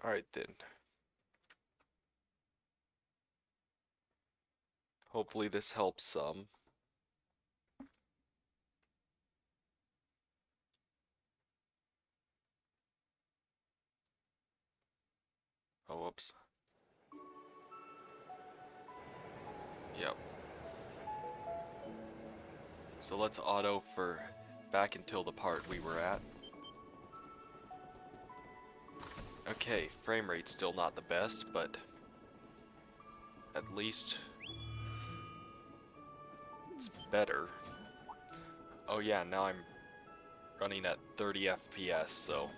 Alright then. Hopefully this helps some. Oh, whoops. Yep. So let's auto for back until the part we were at. Okay, frame rate's still not the best, but at least it's better. Oh yeah, now I'm running at 30 FPS, so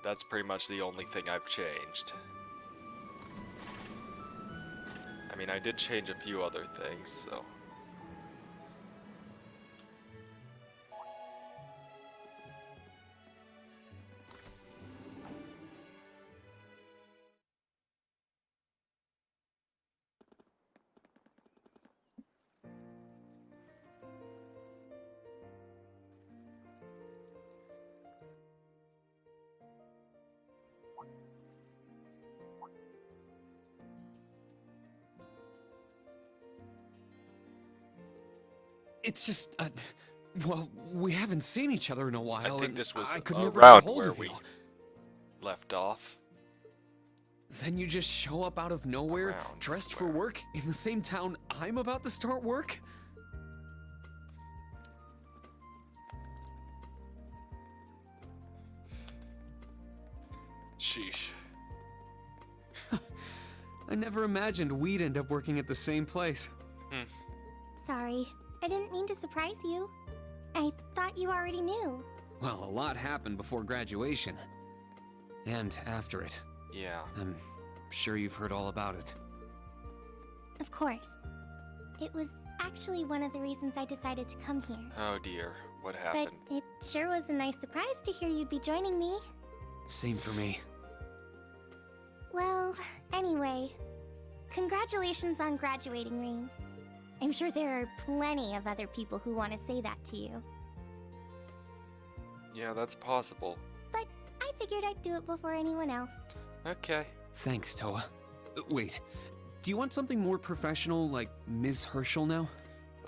that's pretty much the only thing I've changed. I mean, I did change a few other things, so. It's just, well, we haven't seen each other in a while, I think and this was I could never get a around hold where of we you. left off. Then you just show up out of nowhere, Around dressed for where? work, in the same town I'm about to start work? Sheesh. I never imagined we'd end up working at the same place. Sorry, I didn't mean to surprise you. I thought you already knew. Well, a lot happened before graduation. And after it. Yeah. I'm sure you've heard all about it. Of course. It was actually one of the reasons I decided to come here. Oh dear, what But happened? it sure was a nice surprise to hear you'd be joining me. Same for me. Well, anyway, congratulations on graduating, Rain. I'm sure there are plenty of other people who want to say that to you. Yeah, that's possible. But I figured I'd do it before anyone else. Okay. Thanks, Toa. Wait, do you want something more professional, like Ms. Herschel now?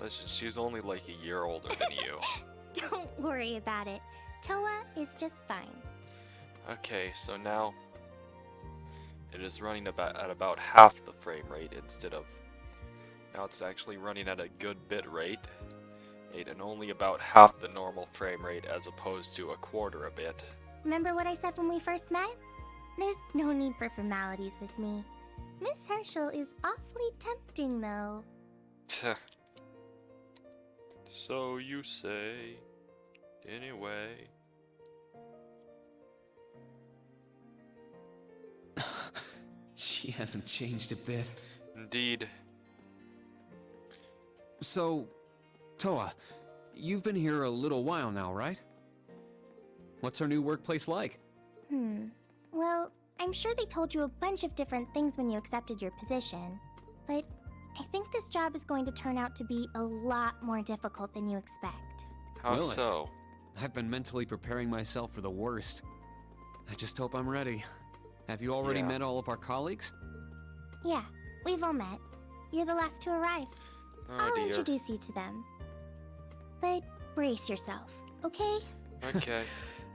Listen, she's only like a year older than you. Don't worry about it. Toa is just fine. Okay, so now it is running at about half the frame rate instead of. Now it's actually running at a good bit rate, and only about half the normal frame rate as opposed to a quarter a bit. Remember what I said when we first met? There's no need for formalities with me. Miss Herschel is awfully tempting, though. So you say. Anyway. She hasn't changed a bit. Indeed. So, Toa, you've been here a little while now, right? What's her new workplace like? Well, I'm sure they told you a bunch of different things when you accepted your position. But I think this job is going to turn out to be a lot more difficult than you expect. How Will it? so? I've been mentally preparing myself for the worst. I just hope I'm ready. Have you already Yeah. met all of our colleagues? Yeah, we've all met. You're the last to arrive. Oh I'll dear. introduce you to them. But brace yourself, okay? Okay.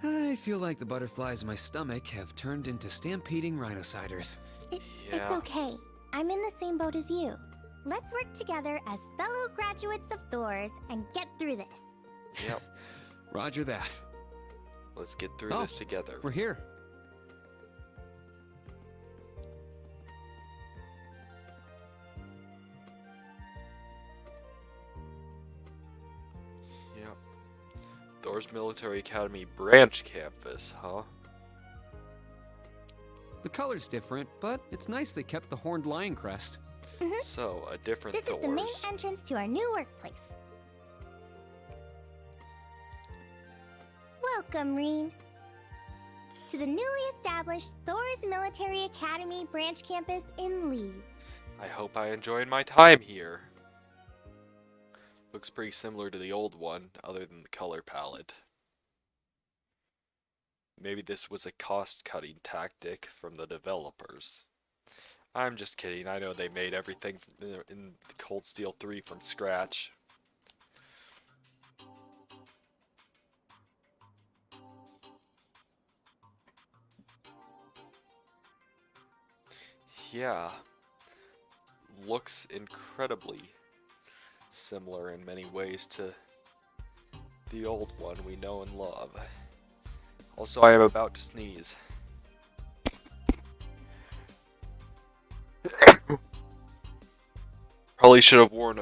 I feel like the butterflies in my stomach have turned into stampeding rhinociders. It's Yeah. okay. I'm in the same boat as you. Let's work together as fellow graduates of Thors and get through this. Yep. Roger that. Let's get through Oh, this together. We're here. Yep. Thor's Military Academy branch campus, huh? The color's different, but it's nice they kept the horned lion crest. So, a different This is the main Thor's. entrance to our new workplace. Welcome, Reen, to the newly established Thor's Military Academy branch campus in Leeds. I hope I enjoyed my time here. Looks pretty similar to the old one, other than the color palette. maybe this was a cost-cutting tactic from the developers. I'm just kidding. I know they made everything in Cold Steel 3 from scratch. Yeah, looks incredibly similar in many ways to the old one we know and love. Also, I am about to sneeze. Probably should have worn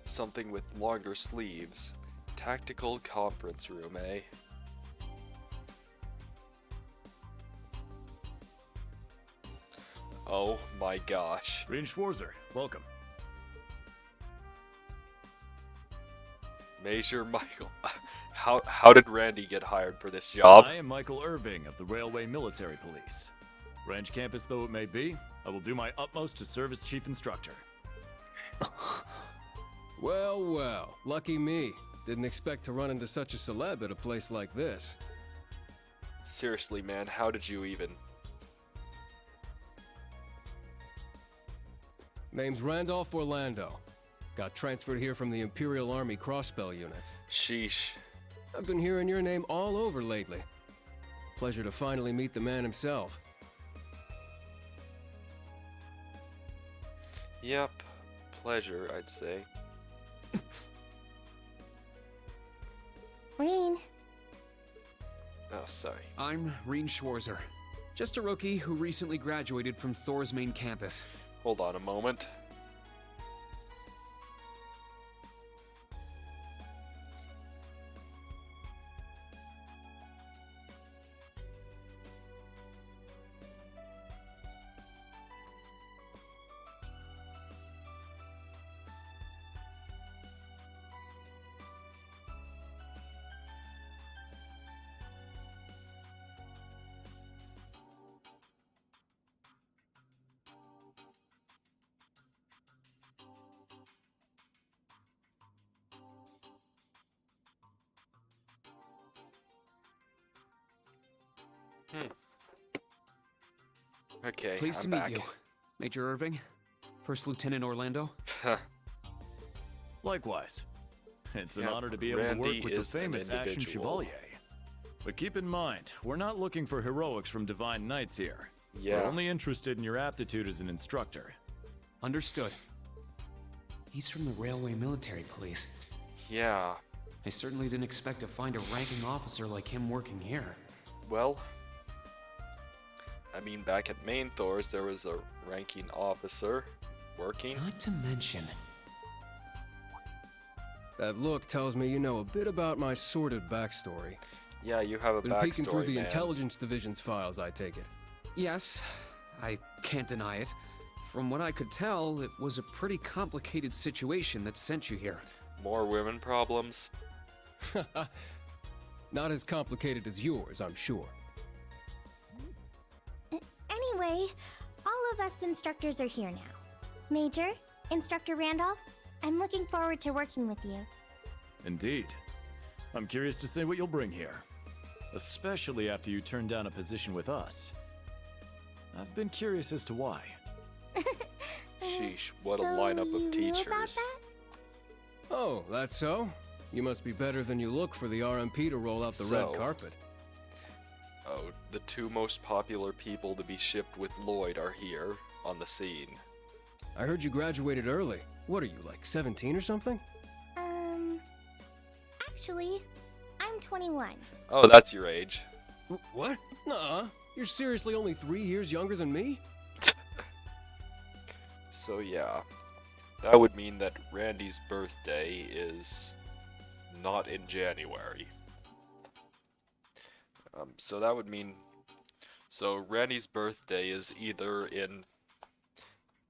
something with longer sleeves. Tactical conference room, eh? Oh my gosh. Reen Schwarzer, welcome. Major Michael. How did Randy get hired for this job? I am Michael Irving of the Railway Military Police. Ranch campus though it may be, I will do my utmost to serve as chief instructor. Well, well, lucky me. Didn't expect to run into such a celeb at a place like this. Seriously, man, how did you even? Name's Randolph Orlando. Got transferred here from the Imperial Army Crossbell Unit. Sheesh. I've been hearing your name all over lately. Pleasure to finally meet the man himself. Yep. Pleasure, I'd say. Reen, Oh, sorry. I'm Reen Schwarzer. Just a rookie who recently graduated from Thor's main campus. Hold on a moment. Okay, Pleased I'm to back. meet you, Major Irving. First Lieutenant Orlando. Likewise. It's an Yep, honor to be able to Randy work with the is an famous Action individual. Chevalier. But keep in mind, we're not looking for heroics from Divine Knights here. Yeah. We're only interested in your aptitude as an instructor. Understood. He's from the Railway Military Police. Yeah. I certainly didn't expect to find a ranking officer like him working here. Well, I mean, back at Main Thor's, there was a ranking officer working. Not to mention, That look tells me you know a bit about my sordid backstory. Yeah, you have a Been peeking through backstory, the man. intelligence division's files, I take it. yes, I can't deny it. From what I could tell, it was a pretty complicated situation that sent you here. More women problems. Not as complicated as yours, I'm sure. anyway, all of us instructors are here now. Major, Instructor Randolph, I'm looking forward to working with you. Indeed. I'm curious to see what you'll bring here. Especially after you turn down a position with us. I've been curious as to why. Sheesh, what a So lineup you of knew teachers. about that? Oh, that's so? You must be better than you look for the RMP to roll out the So- red carpet. Oh, the two most popular people to be shipped with Lloyd are here on the scene. I heard you graduated early. What are you, like 17 or something? Actually, I'm 21. Oh, that's your age. What? Nuh-uh. You're seriously only 3 years younger than me? So yeah, that would mean that Randy's birthday is not in January. So that would mean, so Randy's birthday is either in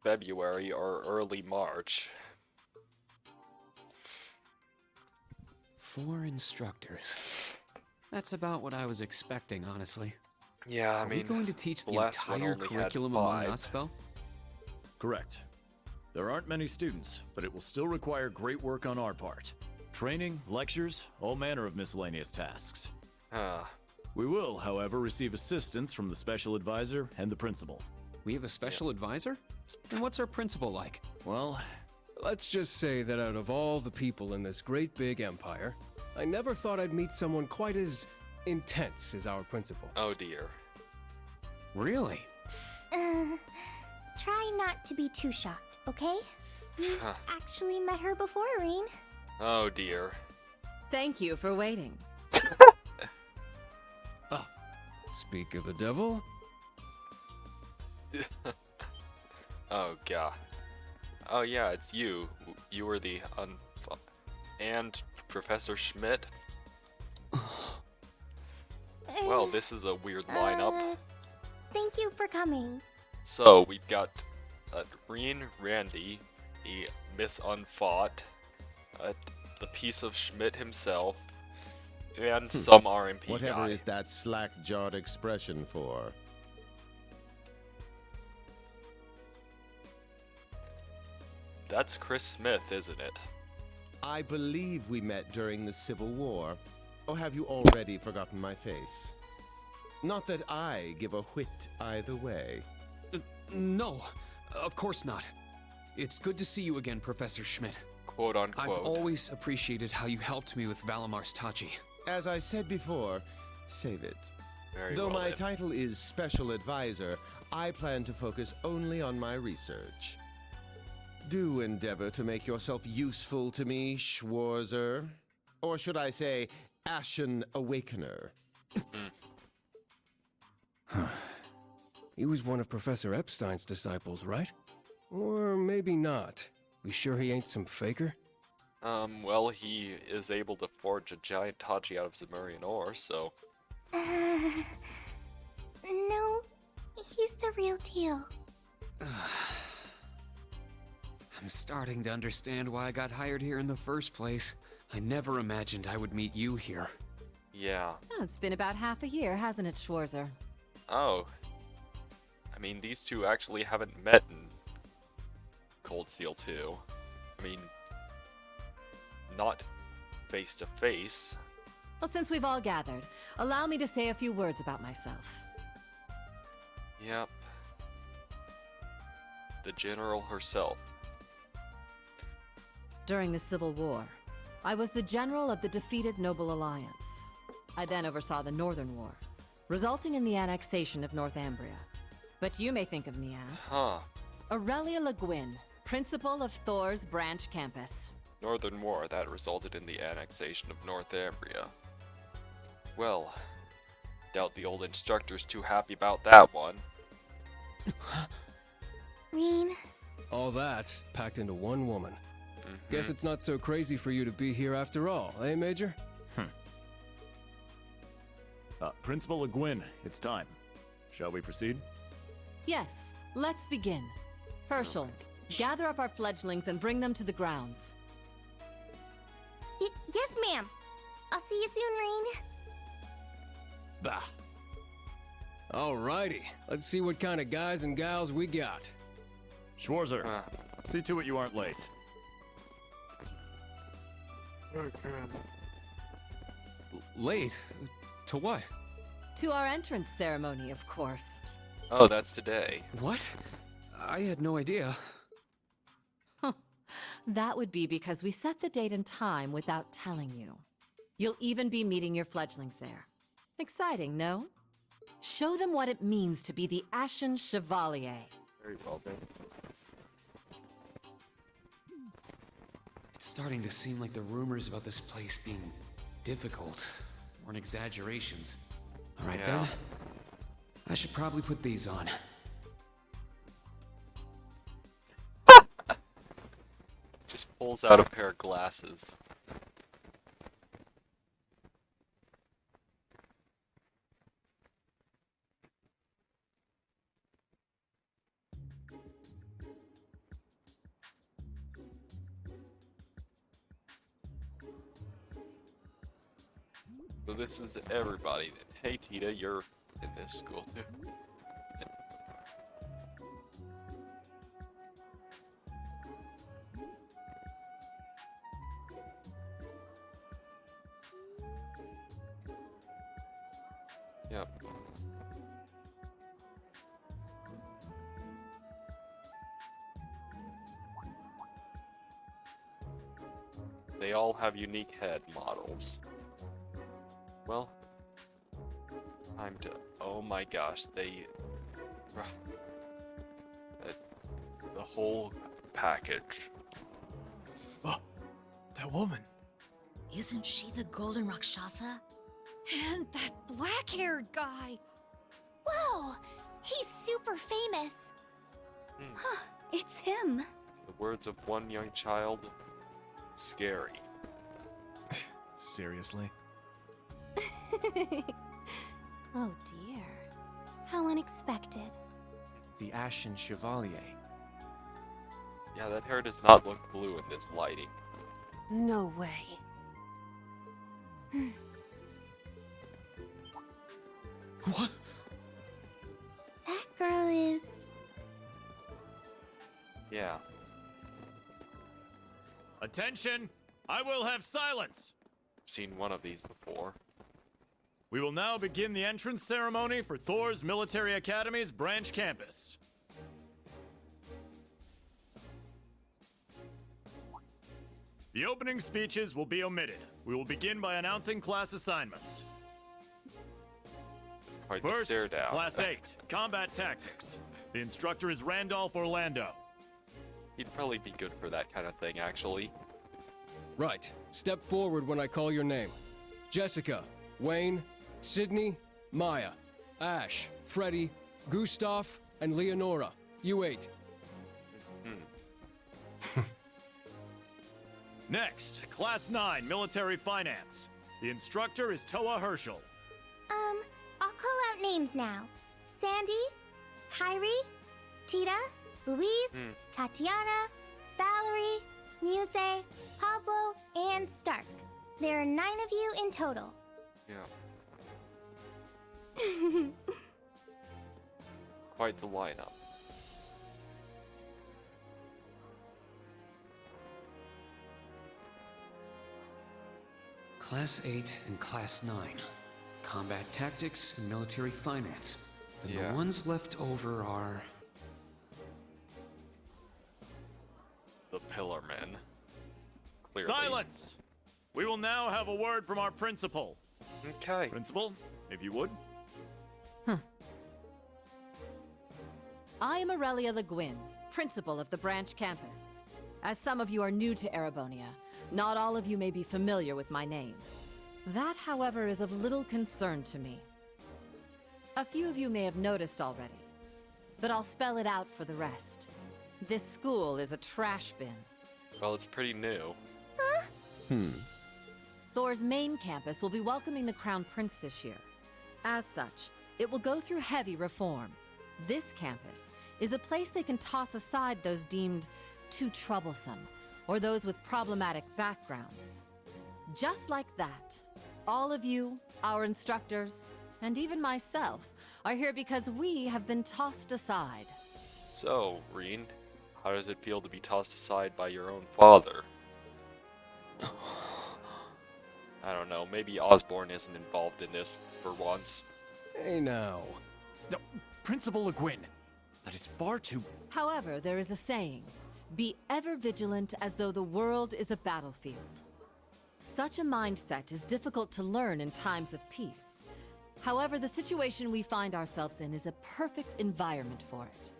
February or early March. 4 instructors. That's about what I was expecting, honestly. Yeah, I Are we mean, going to teach the the last one entire only had curriculum among 5. us, though? Correct. There aren't many students, but it will still require great work on our part. Training, lectures, all manner of miscellaneous tasks. We will, however, receive assistance from the special advisor and the principal. We have a special advisor? And what's our principal like? Well, Let's just say that out of all the people in this great big empire, I never thought I'd meet someone quite as intense as our principal. Oh dear. Really? Try not to be too shocked, okay? You've actually met her before, Reen. Oh dear. Thank you for waiting. Speak of the devil. Oh god. Oh yeah, it's you. You were the and Professor Schmidt. Well, this is a weird lineup. Thank you for coming. So we've got Reen Randy, the Miss Unfought, the piece of Schmidt himself, and some RMP Whatever guy. is that slack-jawed expression for? That's Chris Smith, isn't it? I believe we met during the Civil War. Or have you already forgotten my face? Not that I give a whit either way. No, of course not. It's good to see you again, Professor Schmidt. Quote I've unquote. always appreciated how you helped me with Valamar's Tachi. As I said before, save it. Very Though well my then. title is Special Advisor, I plan to focus only on my research. Do endeavor to make yourself useful to me, Schwarzer. Or should I say, Ashen Awakener. He was one of Professor Epstein's disciples, right? Or maybe not. We sure he ain't some faker? Well, he is able to forge a giant Tachi out of Zemurian ore, so... No, he's the real deal. I'm starting to understand why I got hired here in the first place. I never imagined I would meet you here. Yeah. Oh, it's been about half a year, hasn't it, Schwarzer? Oh. I mean, these two actually haven't met in Cold Steel 2. I mean, not face to face. Well, since we've all gathered, allow me to say a few words about myself. Yep. The General herself. During the Civil War, I was the general of the defeated Noble Alliance. I then oversaw the Northern War, resulting in the annexation of Northumbria. But you may think of me as Huh. Aurelia Le Guin, principal of Thor's branch campus. Northern War that resulted in the annexation of Northumbria. Well, doubt the old instructor's too happy about that one. Reen, All that packed into one woman. Mhm. Guess it's not so crazy for you to be here after all, eh, Major? Principal Le Guin, it's time. Shall we proceed? Yes, let's begin. Herschel, gather up our fledglings and bring them to the grounds. yes, ma'am. I'll see you soon, Reen. Bah. Alrighty, let's see what kind of guys and gals we got. Schwarzer, Uh, see to it you aren't late. Late? To what? To our entrance ceremony, of course. oh, that's today. What? I had no idea. That would be because we set the date and time without telling you. You'll even be meeting your fledglings there. Exciting, no? Show them what it means to be the Ashen Chevalier. Very well then. It's starting to seem like the rumors about this place being difficult weren't exaggerations. All right Yeah. then. I should probably put these on. Just pulls out a pair of glasses. So this is everybody. Hey Tita, you're in this school too. They all have unique head models. Well, time to. Oh my gosh, they. The whole package. Oh, that woman. Isn't she the Golden Rakshasa? And that black-haired guy. Whoa! He's super famous. Huh, it's him. The words of one young child. Scary. Seriously? Oh dear. How unexpected. The Ashen Chevalier. Yeah, that hair does not look blue in this lighting. No way. What? That girl is... Yeah. Attention! I will have silence! I've seen one of these before. We will now begin the entrance ceremony for Thor's Military Academy's branch campus. The opening speeches will be omitted. We will begin by announcing class assignments. It's quite the First, stare down. Class 8, Combat Tactics. The instructor is Randolph Orlando. He'd probably be good for that kind of thing, actually. Right. Step forward when I call your name. Jessica, Wayne, Sydney, Maya, Ash, Freddy, Gustav, and Leonora. You 8. Next, Class 9, Military Finance. The instructor is Toa Herschel. I'll call out names now. Sandy, Kyrie, Tita, Louise, Tatiana, Valerie, Muse, Pablo, and Stark. There are 9 of you in total. Yeah. Quite the lineup. Class 8 and Class 9. Combat Tactics and Military Finance. Then Yeah. the ones left over are... The Pillar Men. Clearly. Silence! We will now have a word from our principal. Okay. Principal, if you would. I am Aurelia Le Guin, principal of the branch campus. As some of you are new to Erebonia, not all of you may be familiar with my name. That, however, is of little concern to me. A few of you may have noticed already, but I'll spell it out for the rest. This school is a trash bin. Well, it's pretty new. Thor's main campus will be welcoming the Crown Prince this year. As such, it will go through heavy reform. This campus is a place they can toss aside those deemed too troublesome, or those with problematic backgrounds. Just like that, all of you, our instructors, and even myself, are here because we have been tossed aside. So, Reen, how does it feel to be tossed aside by your own father? I don't know, maybe Osborne isn't involved in this for once. Hey now. No, Principal Le Guin, that is far too... However, there is a saying, be ever vigilant as though the world is a battlefield. Such a mindset is difficult to learn in times of peace. However, the situation we find ourselves in is a perfect environment for it.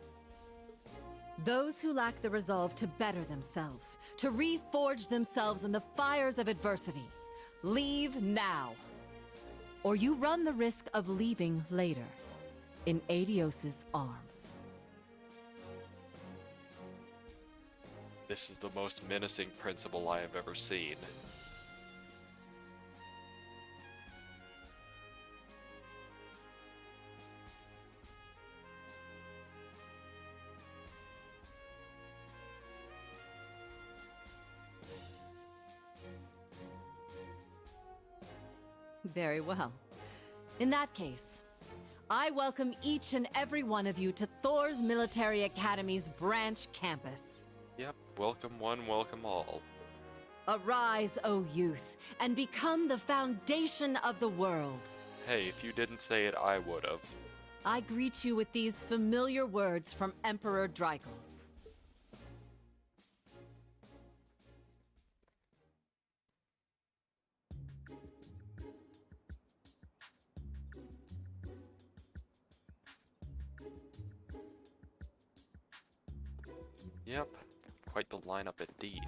Those who lack the resolve to better themselves, to reforge themselves in the fires of adversity, leave now. Or you run the risk of leaving later, in Adios's arms. This is the most menacing principal I have ever seen. Very well. In that case, I welcome each and every one of you to Thor's Military Academy's branch campus. Yep, welcome one, welcome all. Arise, O youth, and become the foundation of the world. Hey, if you didn't say it, I would've. I greet you with these familiar words from Emperor Drykel. Yep, quite the lineup indeed.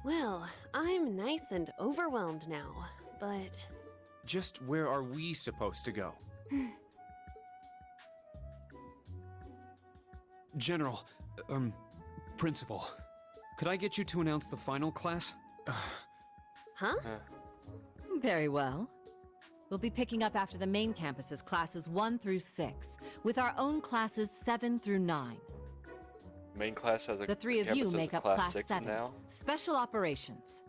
Well, I'm nice and overwhelmed now, but... Just where are we supposed to go? General, Principal, could I get you to announce the final class? Huh? Very well. We'll be picking up after the main campus's classes 1 through 6, with our own classes 7 through 9. Main class has a The three of campus you has a make up class Class 6 7, now. Special Operations.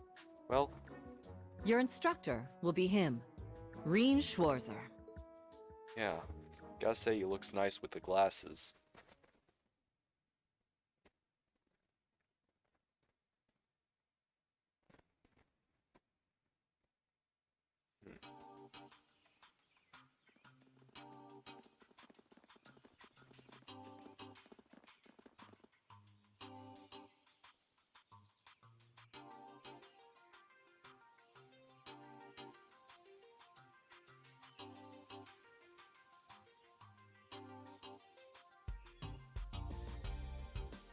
Well, Your instructor will be him, Reen Schwarzer. yeah. Gotta say he looks nice with the glasses.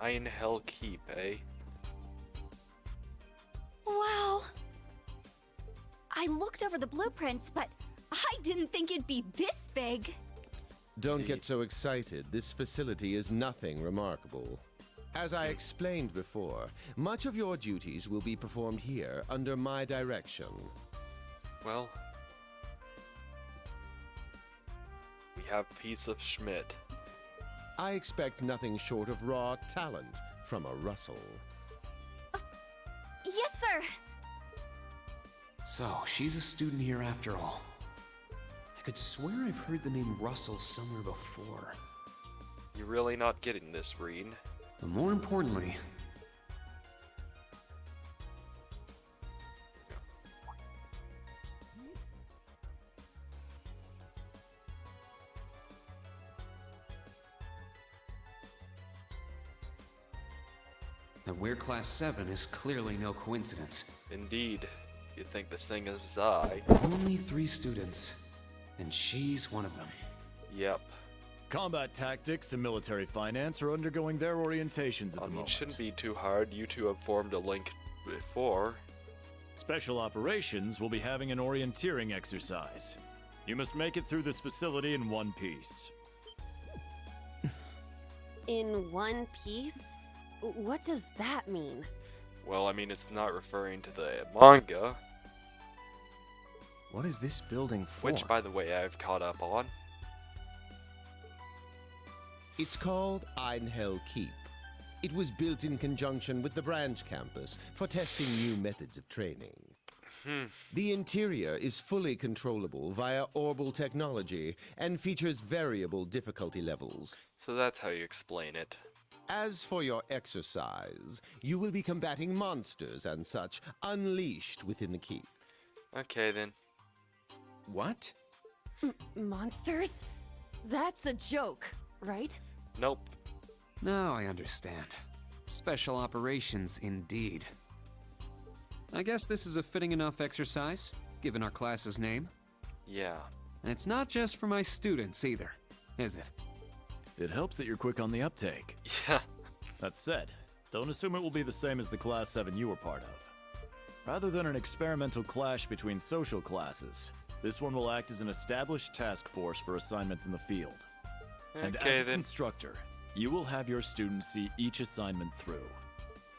Iron Hell Keep, eh? Wow. I looked over the blueprints, but I didn't think it'd be this big. Don't get so excited. This facility is nothing remarkable. As I explained before, much of your duties will be performed here under my direction. Well, we have Piece of Schmidt. I expect nothing short of raw talent from a Russell. Yes, sir. So, she's a student here after all. I could swear I've heard the name Russell somewhere before. You're really not getting this, Reen. But more importantly, that we're Class 7 is clearly no coincidence. Indeed. You'd think the same as I. Only 3 students, and she's one of them. Yep. Combat tactics and military finance are undergoing their orientations at I the mean, moment. shouldn't be too hard. You two have formed a link before. Special Operations will be having an orienteering exercise. You must make it through this facility in one piece. In one piece? What does that mean? Well, I mean, it's not referring to the manga, What is this building for? which, by the way, I've caught up on. It's called Einhell Keep. It was built in conjunction with the branch campus for testing new methods of training. The interior is fully controllable via orbal technology and features variable difficulty levels. So that's how you explain it. As for your exercise, you will be combating monsters and such unleashed within the keep. Okay, then. What? Monsters? That's a joke, right? Nope. Now I understand. Special operations, indeed. I guess this is a fitting enough exercise, given our class's name. Yeah. And it's not just for my students either, is it? It helps that you're quick on the uptake. Yeah. That said, don't assume it will be the same as the Class 7 you were part of. Rather than an experimental clash between social classes, this one will act as an established task force for assignments in the field. And Okay, as its then. instructor, you will have your students see each assignment through.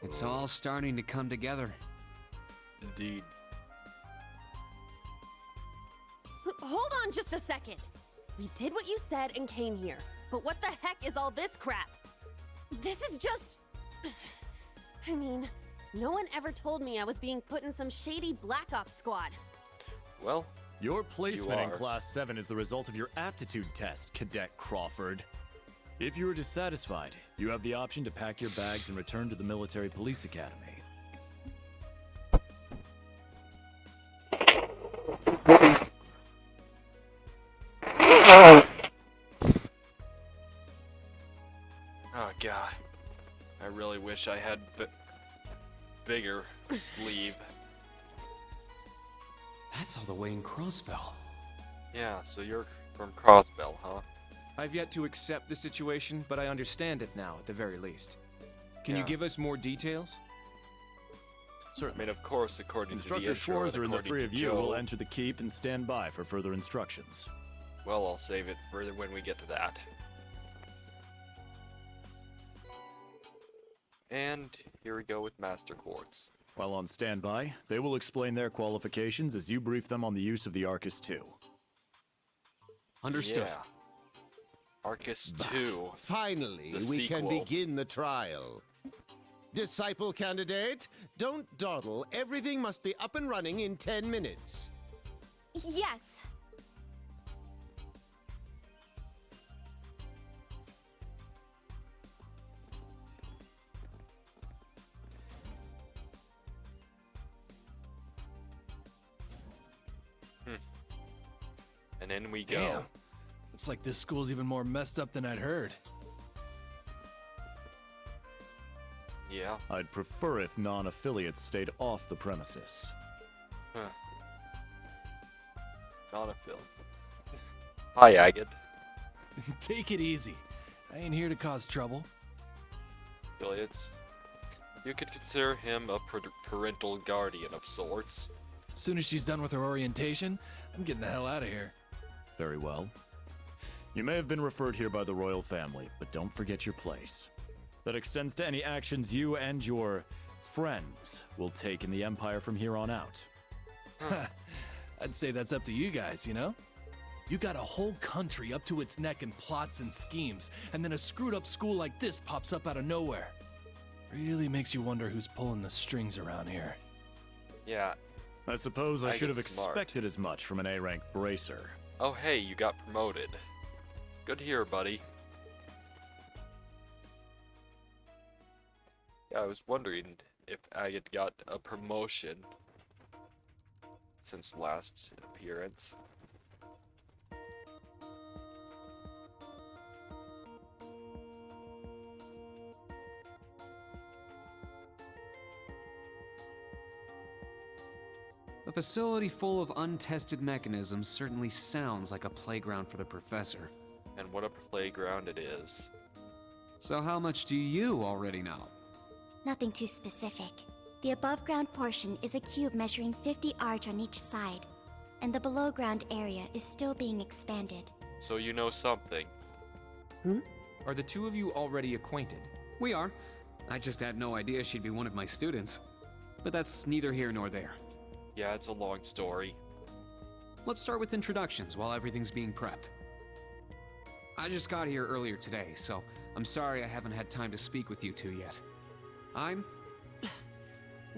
It's all starting to come together. Indeed. Hold on just a second. We did what you said and came here, but what the heck is all this crap? This is just... I mean, no one ever told me I was being put in some shady Black Ops squad. Well, Your placement in are. Class 7 is the result of your aptitude test, Cadet Crawford. If you are dissatisfied, you have the option to pack your bags and return to the Military Police Academy. oh god. I really wish I had bigger sleeve. That's all the way in Crossbell. Yeah, so you're From Crossbell, huh? I've yet to accept the situation, but I understand it now, at the very least. Can you Yeah. give us more details? I mean, of course, according to the Instructor intro and Schwarzer and the according three to of you Joe, will enter the keep and stand by for further instructions. well, I'll save it for when we get to that. And here we go with Master Quartz. While on standby, they will explain their qualifications as you brief them on the use of the Arcus 2. Understood. Yeah. Arcus 2. Finally, The we can sequel. begin the trial. Disciple candidate, don't dawdle. Everything must be up and running in 10 minutes. Yes. And in we Damn. go. Looks like this school's even more messed up than I'd heard. Yeah. I'd prefer if non-affiliates stayed off the premises. Huh. Not a film. Hi, Agate. Take it easy. I ain't here to cause trouble. Affiliates. You could consider him a parental guardian of sorts. As soon as she's done with her orientation, I'm getting the hell out of here. Very well. You may have been referred here by the royal family, but don't forget your place. That extends to any actions you and your friends will take in the Empire from here on out. I'd say that's up to you guys, you know? You got a whole country up to its neck in plots and schemes, and then a screwed up school like this pops up out of nowhere. Really makes you wonder who's pulling the strings around here. Yeah. I suppose I should have Agate's smart. expected as much from an A-rank bracer. Oh, hey, you got promoted. Good to hear, buddy. Yeah, I was wondering if Agate got a promotion since last appearance. A facility full of untested mechanisms certainly sounds like a playground for the professor. And what a playground it is. So how much do you already know? Nothing too specific. The above ground portion is a cube measuring 50 arch on each side, and the below ground area is still being expanded. So you know something. Are the two of you already acquainted? We are. I just had no idea she'd be one of my students. But that's neither here nor there. Yeah, it's a long story. Let's start with introductions while everything's being prepped. I just got here earlier today, so I'm sorry I haven't had time to speak with you two yet. I'm...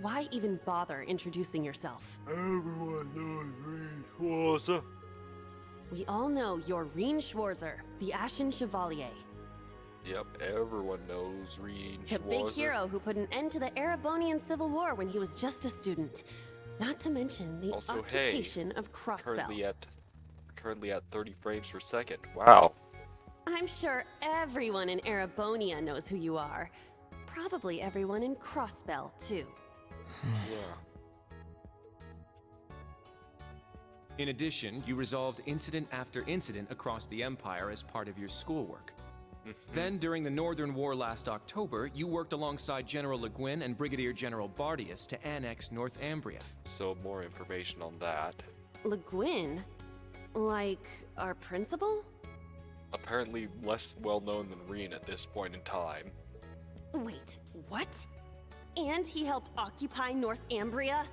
Why even bother introducing yourself? Everyone knows Reed Schwarzer. We all know you're Reen Schwarzer, the Ashen Chevalier. Yep, everyone knows Reed The Schwarzer. big hero who put an end to the Erebonian Civil War when he was just a student. Not to mention the Also, occupation hey, of Crossbell. currently at 30 frames per second. Wow. I'm sure everyone in Erebonia knows who you are. Probably everyone in Crossbell, too. Yeah. In addition, you resolved incident after incident across the Empire as part of your schoolwork. Then, during the Northern War last October, you worked alongside General Le Guin and Brigadier General Bardius to annex Northumbria. So more information on that. Le Guin? Like, our principal? Apparently less well known than Reen at this point in time. Wait, what? And he helped occupy Northumbria?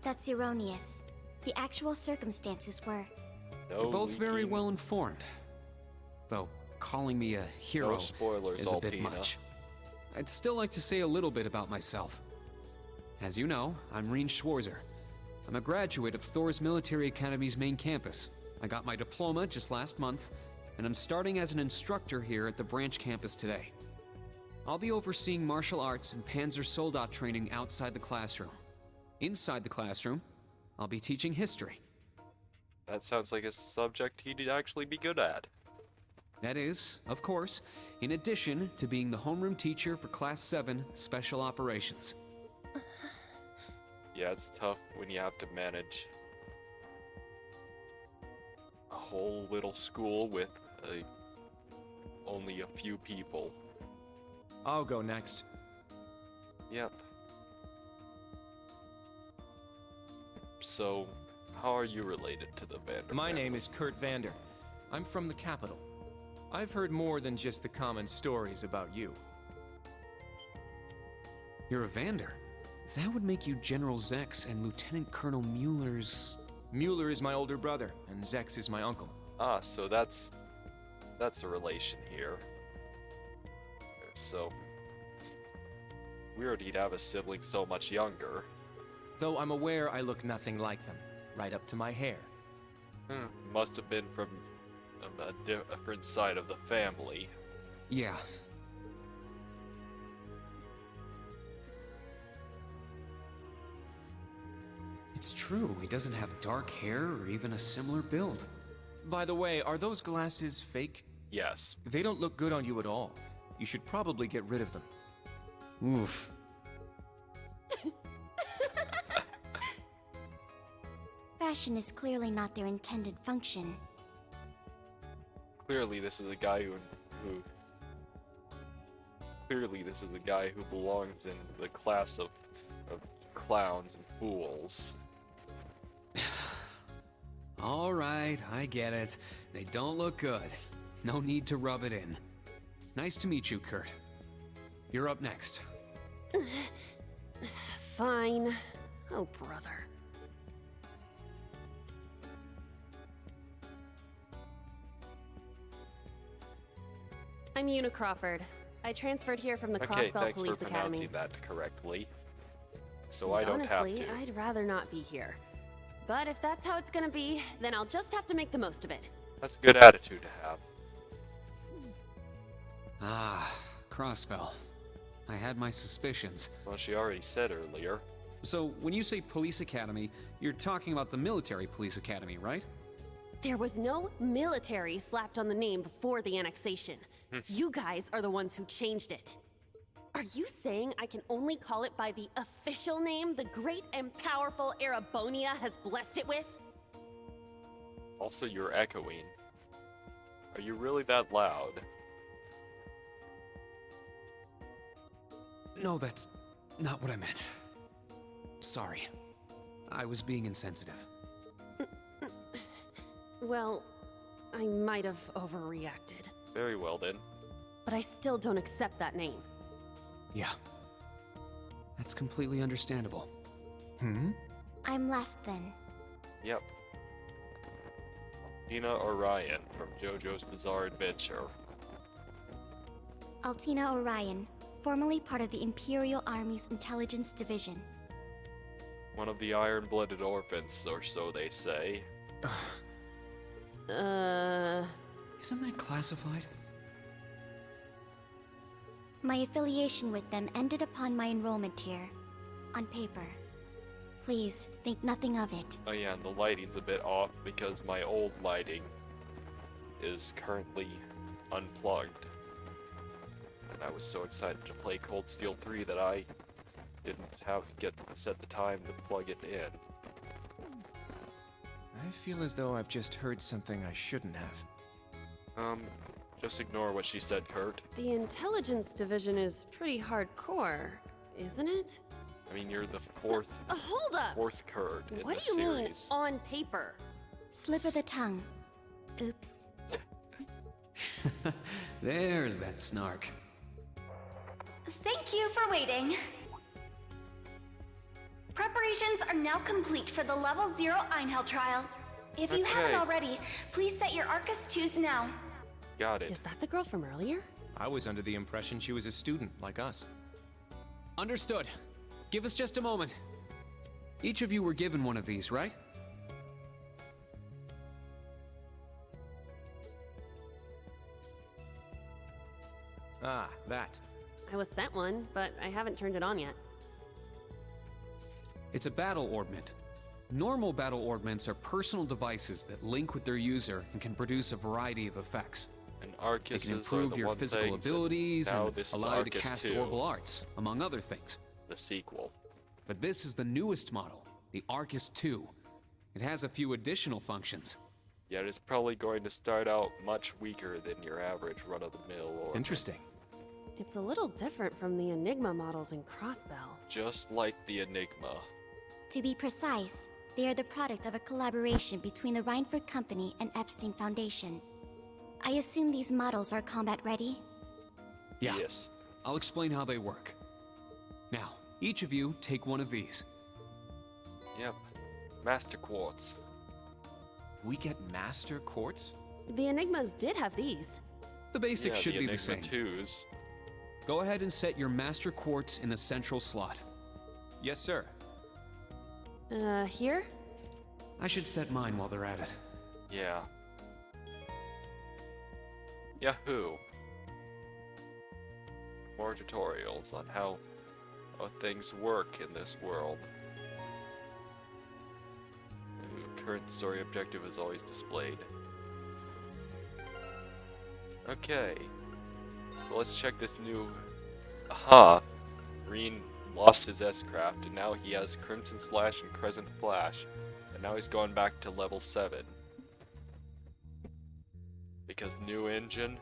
That's erroneous. The actual circumstances were... No You're both very leaking. well informed. Though, calling me a hero No spoilers, is a bit Alpina. much. I'd still like to say a little bit about myself. As you know, I'm Reen Schwarzer. I'm a graduate of Thor's Military Academy's main campus. I got my diploma just last month, and I'm starting as an instructor here at the branch campus today. I'll be overseeing martial arts and Panzer Soldat training outside the classroom. Inside the classroom, I'll be teaching history. That sounds like a subject he'd actually be good at. That is, of course, in addition to being the homeroom teacher for Class 7 Special Operations. Yeah, it's tough when you have to manage whole little school with only a few people. I'll go next. Yep. So, how are you related to the Vander? My name is Kurt Vander. I'm from the capital. I've heard more than just the common stories about you. You're a Vander. That would make you General Zex and Lieutenant Colonel Mueller's... Mueller is my older brother, and Zex is my uncle. Ah, so that's a relation here. So, weird he'd have a sibling so much younger. Though I'm aware I look nothing like them, right up to my hair. Must have been from a different side of the family. Yeah. It's true, he doesn't have dark hair or even a similar build. By the way, are those glasses fake? Yes. They don't look good on you at all. You should probably get rid of them. Oof. Fashion is clearly not their intended function. Clearly, this is a guy who belongs in the class of clowns and fools. All right, I get it. They don't look good. No need to rub it in. Nice to meet you, Kurt. You're up next. Fine. Oh, brother. I'm Una Crawford. I transferred here from the Okay, Crossbell thanks Police for Academy. pronouncing that correctly. So I don't Honestly, have to. I'd rather not be here. But if that's how it's gonna be, then I'll just have to make the most of it. That's a good attitude to have. Ah, Crossbell. I had my suspicions. Well, she already said earlier. So, when you say police academy, you're talking about the military police academy, right? There was no military slapped on the name before the annexation. You guys are the ones who changed it. Are you saying I can only call it by the official name the great and powerful Erebonia has blessed it with? Also, you're echoing. Are you really that loud? No, that's not what I meant. Sorry. I was being insensitive. Well, I might have overreacted. Very well then. But I still don't accept that name. Yeah. That's completely understandable. I'm less than. Yep. Tina Orion from JoJo's Bizarre Adventure. Altina Orion, formerly part of the Imperial Army's Intelligence Division. One of the iron-blooded orphans, or so they say. Isn't that classified? My affiliation with them ended upon my enrollment here. On paper. Please, think nothing of it. Oh yeah, and the lighting's a bit off because my old lighting is currently unplugged. And I was so excited to play Cold Steel 3 that I didn't have to set the time to plug it in. I feel as though I've just heard something I shouldn't have. Just ignore what she said, Kurt. The Intelligence Division is pretty hardcore, isn't it? I mean, you're the fourth Kurt in What the do you mean, series. on paper? Slip of the tongue. Oops. There's that snark. Thank you for waiting. Preparations are now complete for the Level 0 Einhell trial. If you haven't Okay. already, please set your Arcus 2s now. Got it. Is that the girl from earlier? I was under the impression she was a student, like us. Understood. Give us just a moment. Each of you were given one of these, right? Ah, that. I was sent one, but I haven't turned it on yet. It's a battle orbment. Normal battle orbments are personal devices that link with their user and can produce a variety of effects. And They Arcus can is the improve your one physical things, abilities now and this is allow you to Arcus cast 2, orbital arts, among other things. the sequel. But this is the newest model, the Arcus 2. It has a few additional functions. Yet it's probably going to start out much weaker than your average run-of-the-mill or Interesting. It's a little different from the Enigma models in Crossbell. just like the Enigma. To be precise, they are the product of a collaboration between the Reinford Company and Epstein Foundation. I assume these models are combat ready? Yeah. Yes. I'll explain how they work. Now, each of you take one of these. Yep. Master Quartz. We get Master Quartz? The Enigmas did have these. The basics Yeah, should the be Enigma the same. 2s. Go ahead and set your Master Quartz in the central slot. Yes, sir. Here? I should set mine while they're at it. Yeah. Yahoo! More tutorials on how things work in this world. The current story objective is always displayed. Okay. So let's check this new... Aha! Reen lost his S-Craft, and now he has Crimson Slash and Crescent Flash. And now he's going back to level 7. Because new engine.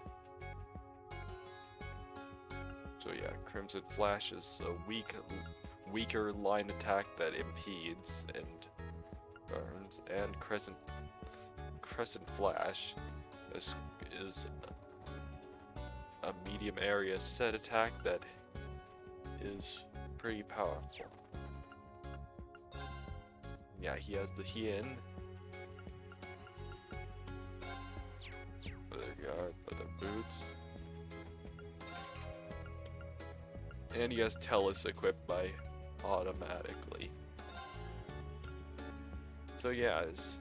So yeah, Crimson Flash is a weaker line attack that impedes and burns, and Crescent Flash is a medium area set attack that is pretty powerful. Yeah, he has the Hien. For the guard, for the boots. And he has Tellus equipped by automatically. So yeah, it's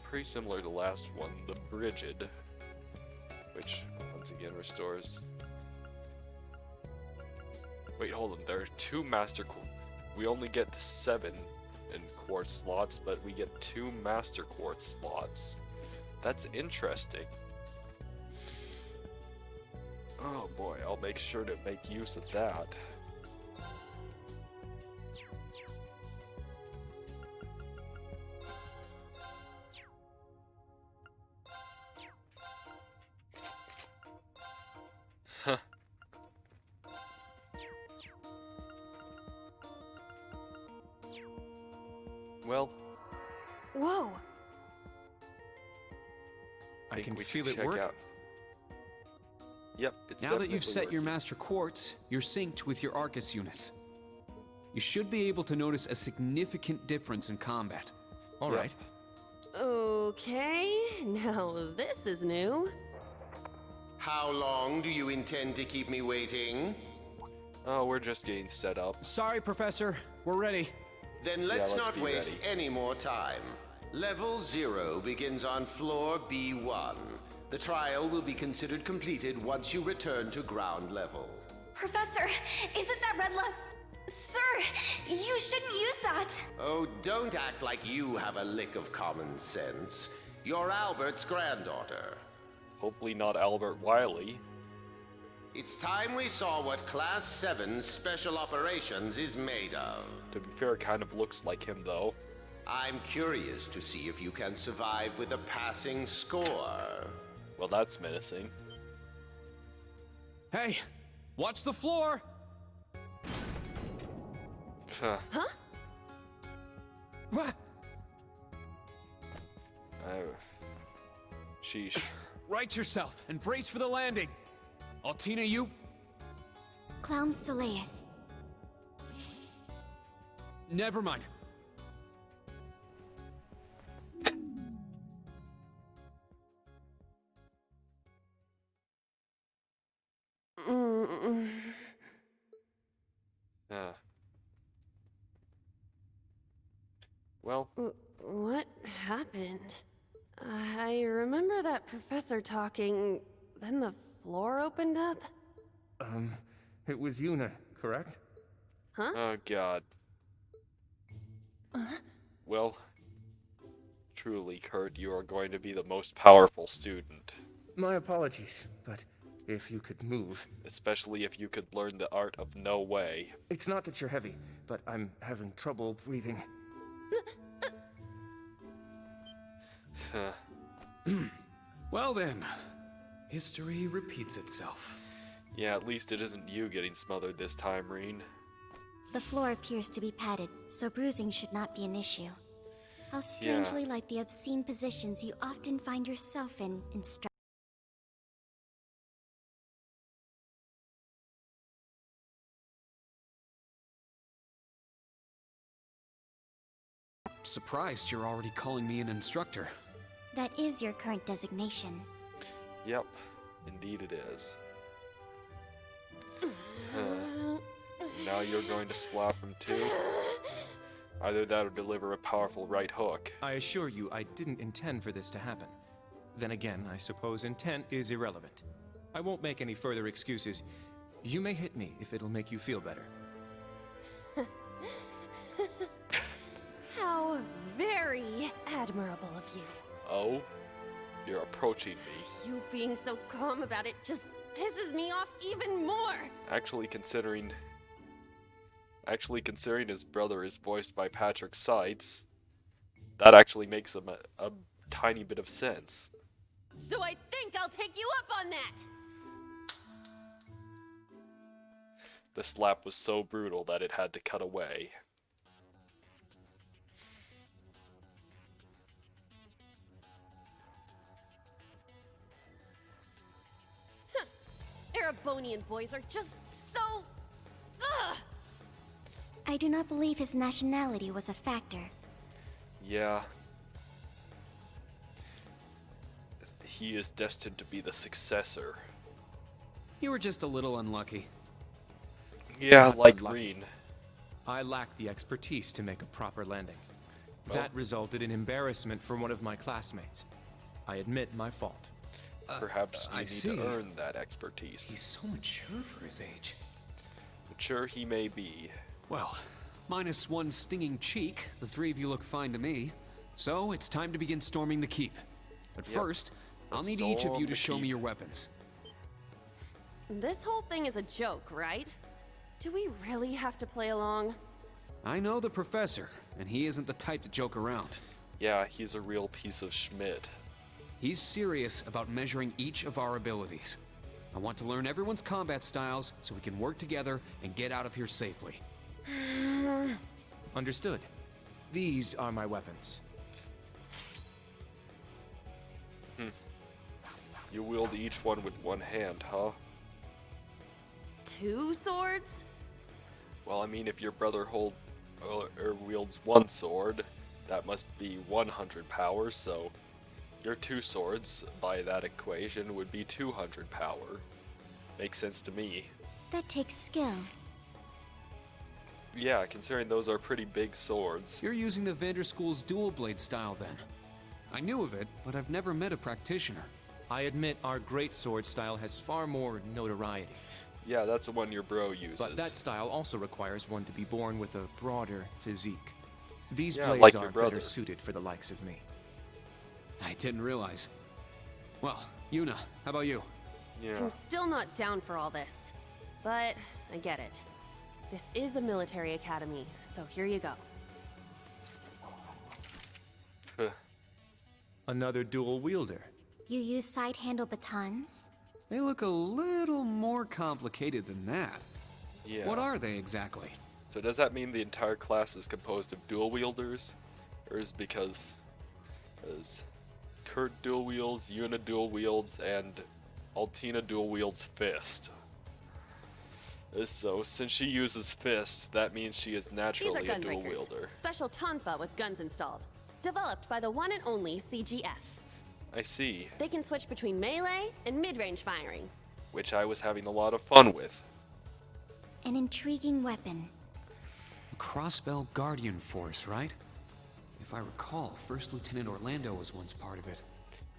pretty similar to the last one, the Brigid, which once again restores. Wait, hold on. There are 2 Master Quartz. We only get 7 in Quartz slots, but we get 2 Master Quartz slots. That's interesting. Oh boy, I'll make sure to make use of that. Huh. Well, Whoa! I think can we feel should it check work. out. Yep, it's Now that you've definitely set your working. Master Quartz, you're synced with your Arcus units. You should be able to notice a significant difference in combat. All Yep. right. Okay, now this is new. How long do you intend to keep me waiting? Oh, we're just getting set up. Sorry, Professor. We're ready. Then let's let's not be waste ready. any more time. Level 0 begins on floor B1. The trial will be considered completed once you return to ground level. Professor, isn't that red love? Sir, you shouldn't use that. Oh, don't act like you have a lick of common sense. You're Albert's granddaughter. Hopefully not Albert Wiley. It's time we saw what Class 7's Special Operations is made of. To be fair, it kind of looks like him though. I'm curious to see if you can survive with a passing score. Well, that's menacing. Hey, watch the floor! Huh. Huh? What? Oh. Sheesh. Right yourself and brace for the landing. Altina, you? Clown Soleus. Never mind. Well, What happened? I remember that professor talking, then the floor opened up? It was Yuna, correct? Huh? oh god. Well, truly, Kurt, you are going to be the most powerful student. My apologies, but if you could move. Especially if you could learn the art of no way. It's not that you're heavy, but I'm having trouble breathing. Well then, history repeats itself. Yeah, at least it isn't you getting smothered this time, Reen. The floor appears to be padded, so bruising should not be an issue. How strangely like the obscene positions you often find yourself in Surprised you're already calling me an instructor. That is your current designation. Yep, indeed it is. Now you're going to slap him too? Either that or deliver a powerful right hook. I assure you, I didn't intend for this to happen. Then again, I suppose intent is irrelevant. I won't make any further excuses. You may hit me if it'll make you feel better. How very admirable of you. Oh? You're approaching me. You being so calm about it just pisses me off even more. Actually considering his brother is voiced by Patrick Seitz, that actually makes him a tiny bit of sense. So I think I'll take you up on that. The slap was so brutal that it had to cut away. Erebonian boys are just so... Ugh! I do not believe his nationality was a factor. Yeah. He is destined to be the successor. You were just a little unlucky. Yeah, like Unlucky. Green. I lacked the expertise to make a proper landing. Well- That resulted in embarrassment for one of my classmates. I admit my fault. Perhaps you I need see. to earn that expertise. He's so mature for his age. Mature he may be. Well, minus one stinging cheek, the three of you look fine to me. So it's time to begin storming the keep. But Yep. first, I'll Let's need each of storm you to the show me keep. your weapons. This whole thing is a joke, right? Do we really have to play along? I know the professor, and he isn't the type to joke around. Yeah, he's a real piece of Schmidt. He's serious about measuring each of our abilities. I want to learn everyone's combat styles so we can work together and get out of here safely. Understood. These are my weapons. You wield each one with one hand, huh? 2 swords? Well, I mean, if your brother wields one sword, that must be 100 power, so your 2 swords, by that equation, would be 200 power. Makes sense to me. That takes skill. Yeah, considering those are pretty big swords. You're using the Vanderschool's dual blade style then. I knew of it, but I've never met a practitioner. I admit our great sword style has far more notoriety. Yeah, that's the one your bro uses. But that style also requires one to be born with a broader physique. These Yeah, blades like your are brother. better suited for the likes of me. I didn't realize. Well, Yuna, how about you? Yeah. I'm still not down for all this. But I get it. This is a military academy, so here you go. Another dual wielder. You use side handle batons? They look a little more complicated than that. Yeah. What are they exactly? So does that mean the entire class is composed of dual wielders? Or is because as Kurt dual wields, Yuna dual wields, and Altina dual wields fist? So since she uses fist, that means she is These are naturally a dual gunbreakers. wielder. Special tonfa with guns installed. Developed by the one and only CGF. I see, They can switch between melee and mid-range firing. which I was having a lot of fun with. An intriguing weapon. Crossbell Guardian Force, right? If I recall, First Lieutenant Orlando was once part of it.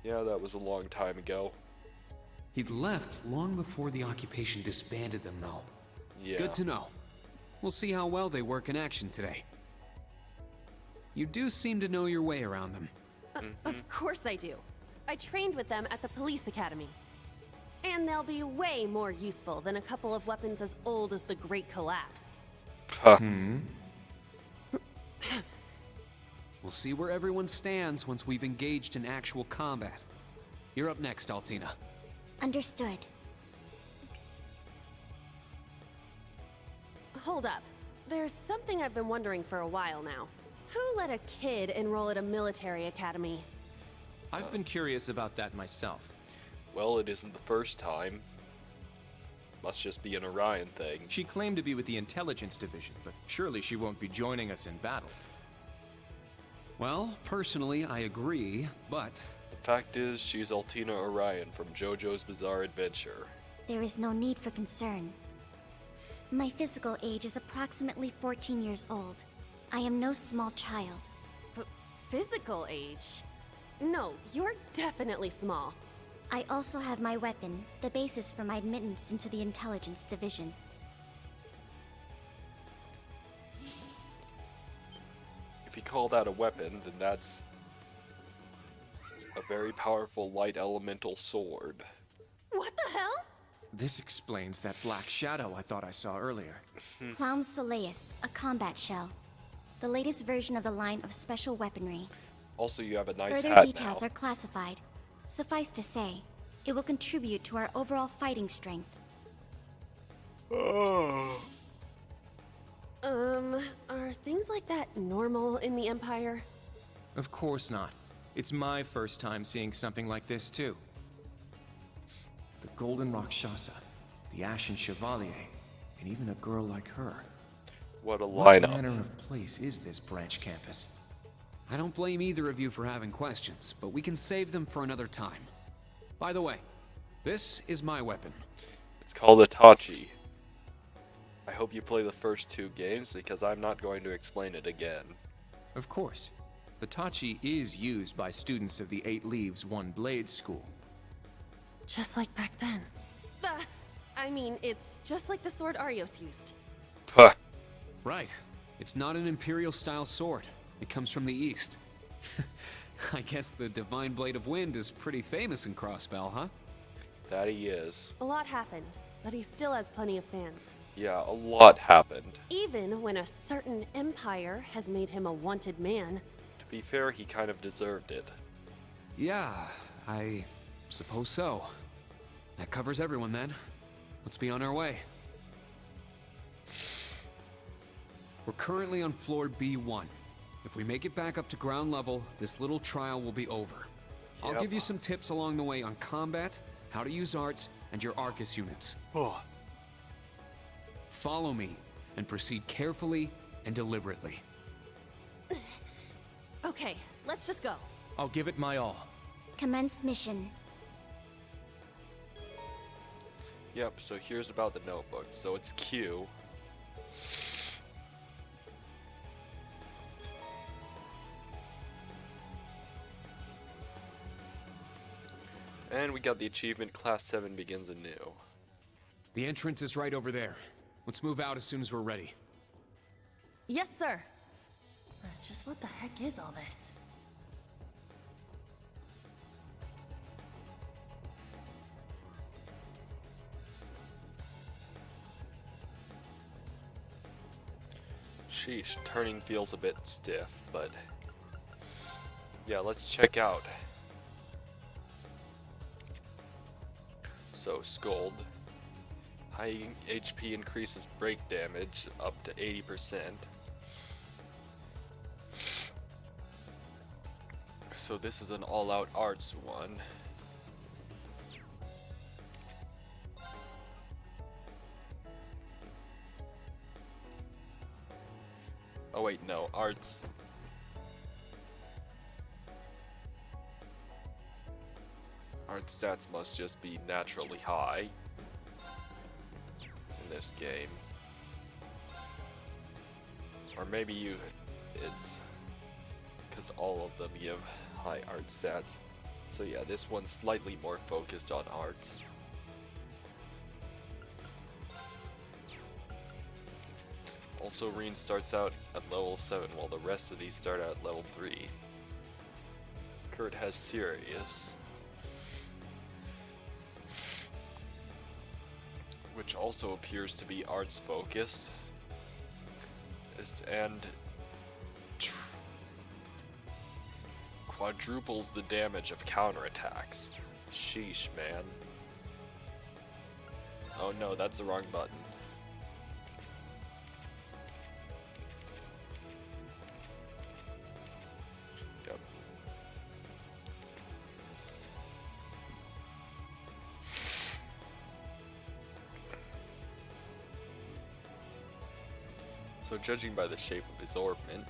Yeah, that was a long time ago. He'd left long before the occupation disbanded them, though. Yeah. Good to know. We'll see how well they work in action today. You do seem to know your way around them. Of course I do. I trained with them at the police academy. And they'll be way more useful than a couple of weapons as old as the Great Collapse. Huh. We'll see where everyone stands once we've engaged in actual combat. You're up next, Altina. Understood. Hold up. There's something I've been wondering for a while now. Who let a kid enroll at a military academy? I've been curious about that myself. Well, it isn't the first time. Must just be an Orion thing. She claimed to be with the Intelligence Division, but surely she won't be joining us in battle. Well, personally, I agree, but... The fact is, she's Altina Orion from JoJo's Bizarre Adventure. There is no need for concern. My physical age is approximately 14 years old. I am no small child. Physical age? No, you're definitely small. I also have my weapon, the basis for my admittance into the Intelligence Division. If you call that a weapon, then that's a very powerful light elemental sword. What the hell? This explains that black shadow I thought I saw earlier. Clown Soleus, a combat shell. The latest version of the line of special weaponry. Also, you have a nice Further hat details now. are classified. Suffice to say, it will contribute to our overall fighting strength. Are things like that normal in the Empire? Of course not. It's my first time seeing something like this, too. The Golden Rakshasa, the Ashen Chevalier, and even a girl like her. What a What lineup. manner of place is this branch campus? I don't blame either of you for having questions, but we can save them for another time. By the way, this is my weapon. It's called a Tachi. I hope you play the first 2 games because I'm not going to explain it again. Of course. The Tachi is used by students of the 8 Leaves, 1 Blade school. Just like back then. I mean, it's just like the sword Arios used. Huh. Right. It's not an Imperial-style sword. It comes from the East. I guess the Divine Blade of Wind is pretty famous in Crossbell, huh? That he is. A lot happened, but he still has plenty of fans. Yeah, a lot happened. Even when a certain empire has made him a wanted man. To be fair, he kind of deserved it. Yeah, I suppose so. That covers everyone then. Let's be on our way. We're currently on floor B1. If we make it back up to ground level, this little trial will be over. I'll Yep. give you some tips along the way on combat, how to use arts, and your Arcus units. Oh. Follow me, and proceed carefully and deliberately. Okay, let's just go. I'll give it my all. Commence mission. Yep, so here's about the notebook. So it's Q. And we got the achievement, Class 7 begins anew. The entrance is right over there. Let's move out as soon as we're ready. Yes, sir. Just what the heck is all this? Sheesh, turning feels a bit stiff, but yeah, let's check out. So, Scold. High HP increases break damage up to 80%. So this is an all-out arts one. Oh wait, no, arts. Art stats must just be naturally high in this game. Or maybe it's because all of them give high art stats. So yeah, this one's slightly more focused on arts. Also, Reen starts out at level 7 while the rest of these start out at level 3. Kurt has Sirius, which also appears to be arts focused. And quadruples the damage of counterattacks. Sheesh, man. Oh no, that's the wrong button. Yep. So judging by the shape of his orbment,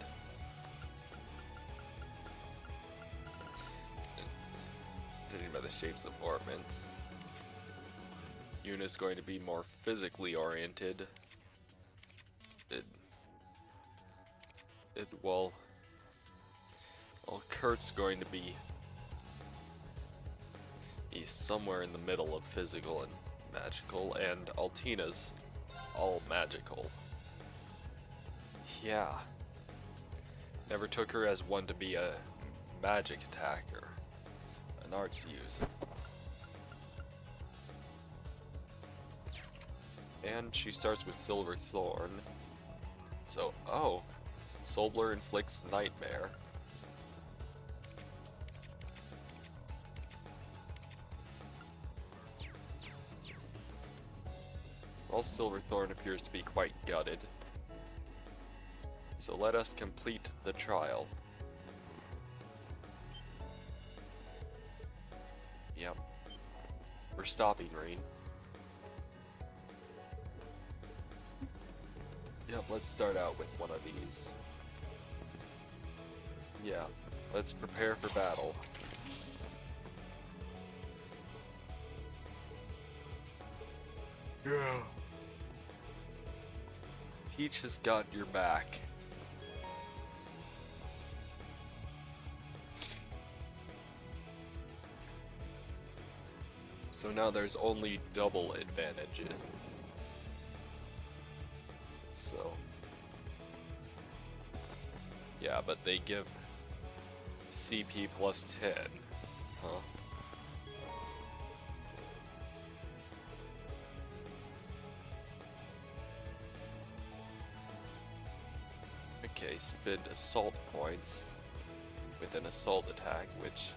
shapes of orbments, Yuna's going to be more physically oriented. Well, Kurt's going to be he's somewhere in the middle of physical and magical, and Altina's all magical. Yeah. Never took her as one to be a magic attacker, an arts user. And she starts with Silver Thorn. So, oh, Solblur inflicts Nightmare. While Silverthorn appears to be quite gutted. So let us complete the trial. Yep. We're stopping Rain. Yep, let's start out with one of these. Yeah, let's prepare for battle. Yeah. Peach has got your back. So now there's only double advantages. So yeah, but they give CP plus 10, huh? Okay, spend assault points with an assault attack, which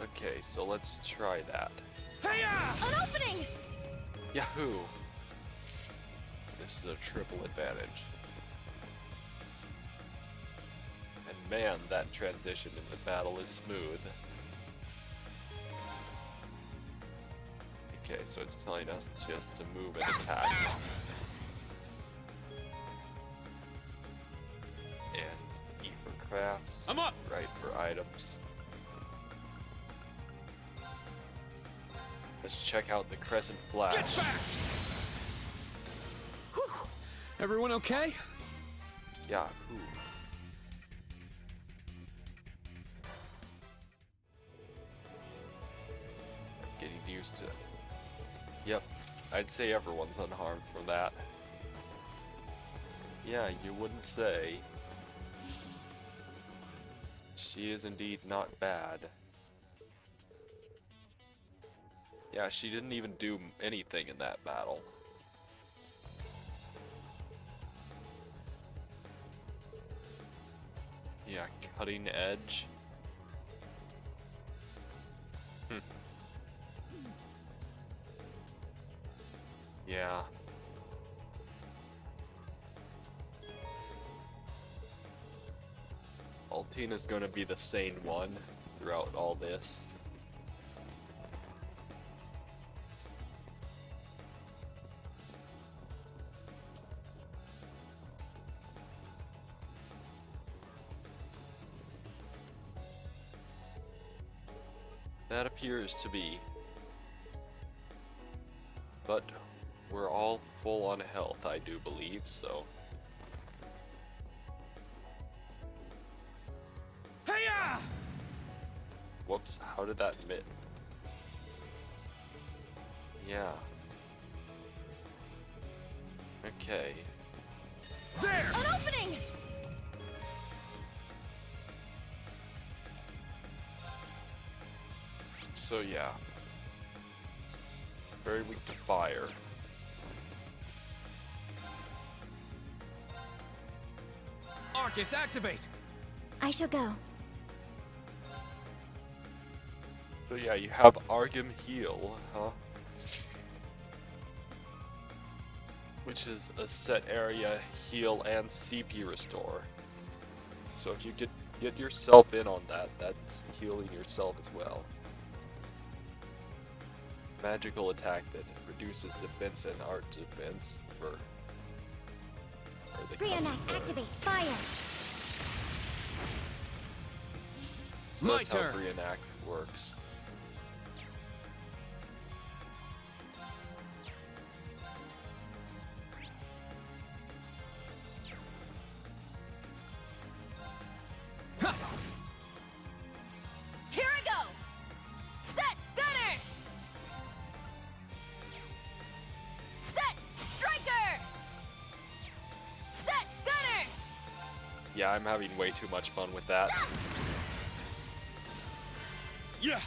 okay, so let's try that. An opening! Yahoo! This is a triple advantage. And man, that transition into battle is smooth. Okay, so it's telling us just to move and attack. And E for crafts. I'm up! Right for items. Let's check out the Crescent Flash. Get back! Whew. Everyone okay? Yahoo! I'm getting used to. Yep, I'd say everyone's unharmed from that. Yeah, you wouldn't say. She is indeed not bad. Yeah, she didn't even do anything in that battle. Yeah, cutting edge. Yeah. Altina's gonna be the sane one throughout all this. That appears to be. But we're all full on health, I do believe, so. Hey-ya! Whoops, how did that miss? Yeah. Okay. There! An opening! So yeah. Very weak to fire. Arcus, activate! I shall go. So yeah, you have Arkham Heal, huh? Which is a set area heal and CP restore. So if you get yourself in on that, that's healing yourself as well. Magical attack that reduces defense and art defense for the Reenact, activate, fire! So My that's turn. how Reenact works. Here I go! Set, gunner! Set, striker! Set, gunner! Yeah, I'm having way too much fun with that. Yeah!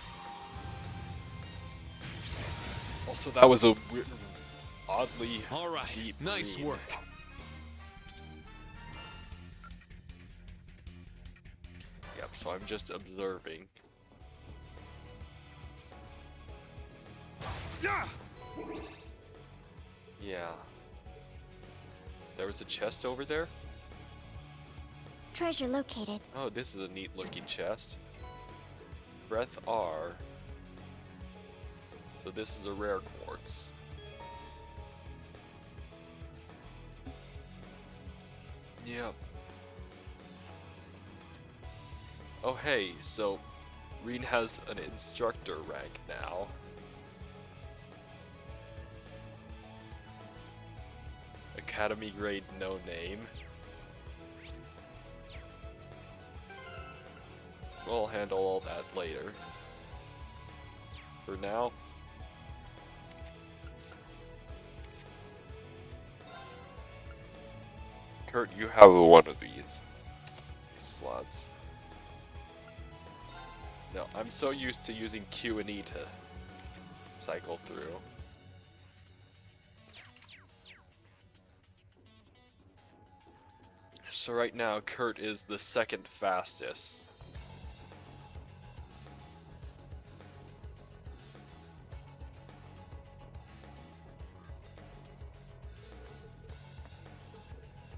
Also, that was a oddly All right, deep nice read. work. Yep, so I'm just observing. Yeah! Yeah. There was a chest over there? Treasure located. Oh, this is a neat looking chest. Breath R. So this is a rare quartz. Yep. Oh hey, so Reen has an instructor rank now. Academy grade no name. We'll handle all that later. For now, Kurt, you have one of these slots. No, I'm so used to using Q and E to cycle through. So right now, Kurt is the second fastest.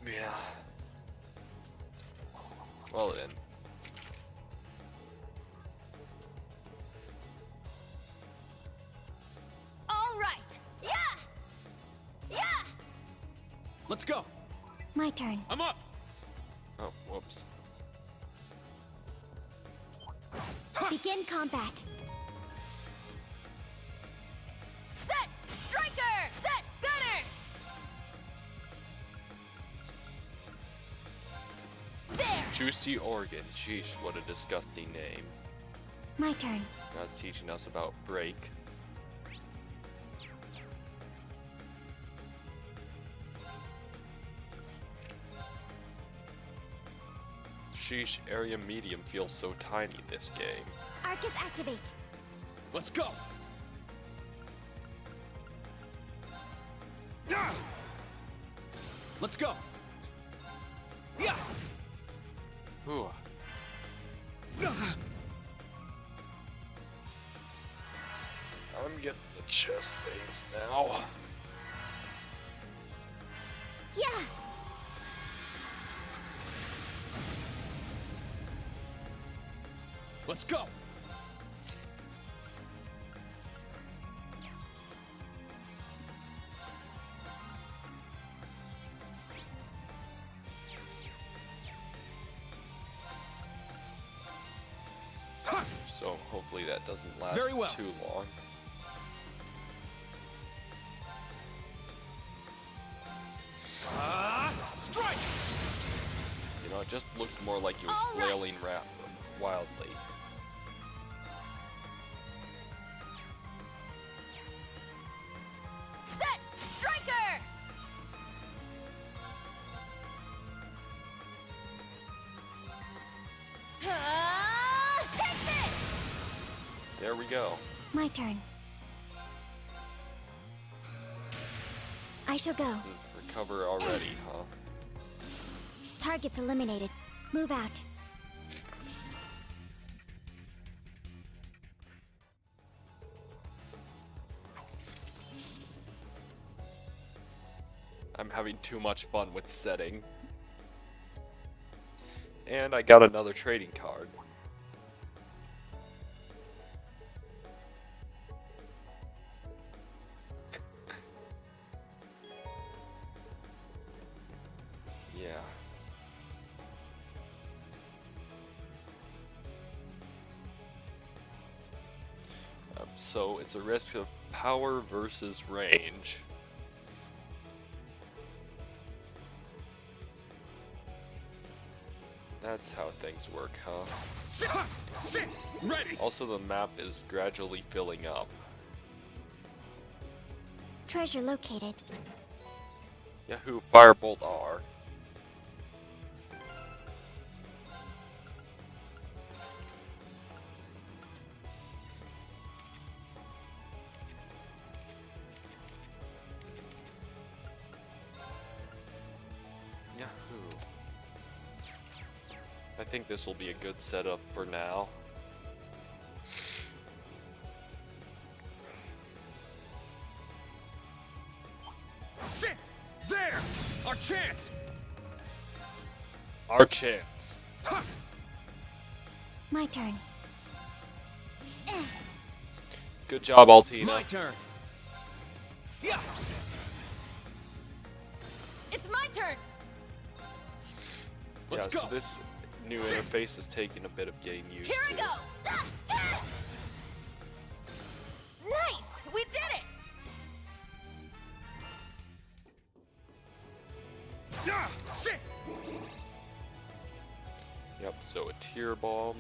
Yeah. Well then. All right! Yeah! Yeah! Let's go! My turn. I'm up! Oh, whoops. Begin combat. Set, striker! Set, gunner! There! Juicy organ. Sheesh, what a disgusting name. My turn. Now it's teaching us about break. Sheesh, area medium feels so tiny this game. Arcus activate. Let's go! Yeah! Let's go! Yeah! Ooh. I'm getting the chest veins now. Yeah! Let's go! So hopefully that doesn't last Very well. too long. Strike! You know, it just looked more like he was All right. flailing wildly. Set, striker! Take this! There we go. My turn. I shall go. Recover already, huh? target's eliminated. Move out. I'm having too much fun with setting. And I got another trading card. Yeah. So it's a risk of power versus range. That's how things work, huh? Ready. Also, the map is gradually filling up. Treasure located. Yahoo! Firebolt R. I think this will be a good setup for now. Sit there. Our chance. Our chance. My turn. Good job, Altina. My turn. Yeah. It's my turn. Let's go. So this new interface is taking a bit of getting used Here to. I go. Nice. We did it. Sit. Yep, so a tear bomb.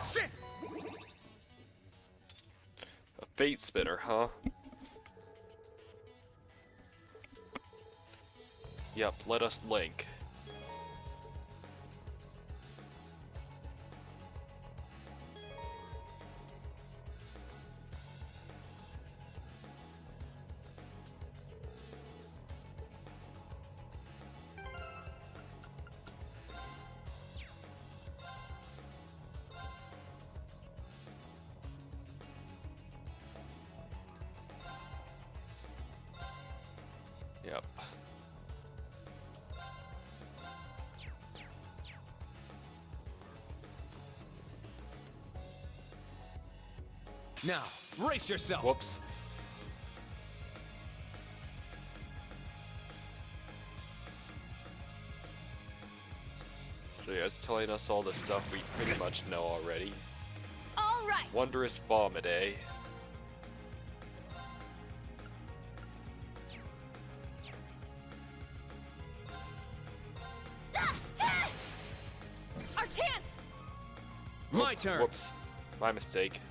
Sit. A fate spinner, huh? Yep, let us link. Yep. Now, brace yourself. Whoops. So yeah, it's telling us all the stuff we pretty much know already. All right. Wondrous Vomit, eh? Our chance. My turn. Whoops. My mistake.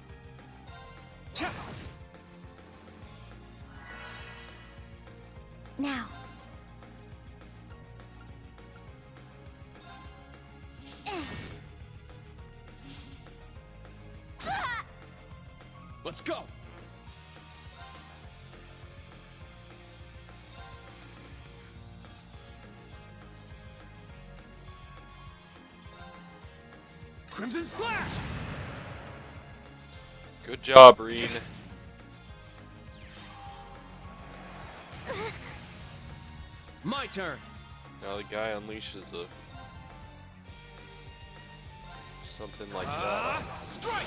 Now. Let's go. Crimson Slash. Good job, Reen. My turn. Now the guy unleashes a something like that. Strike.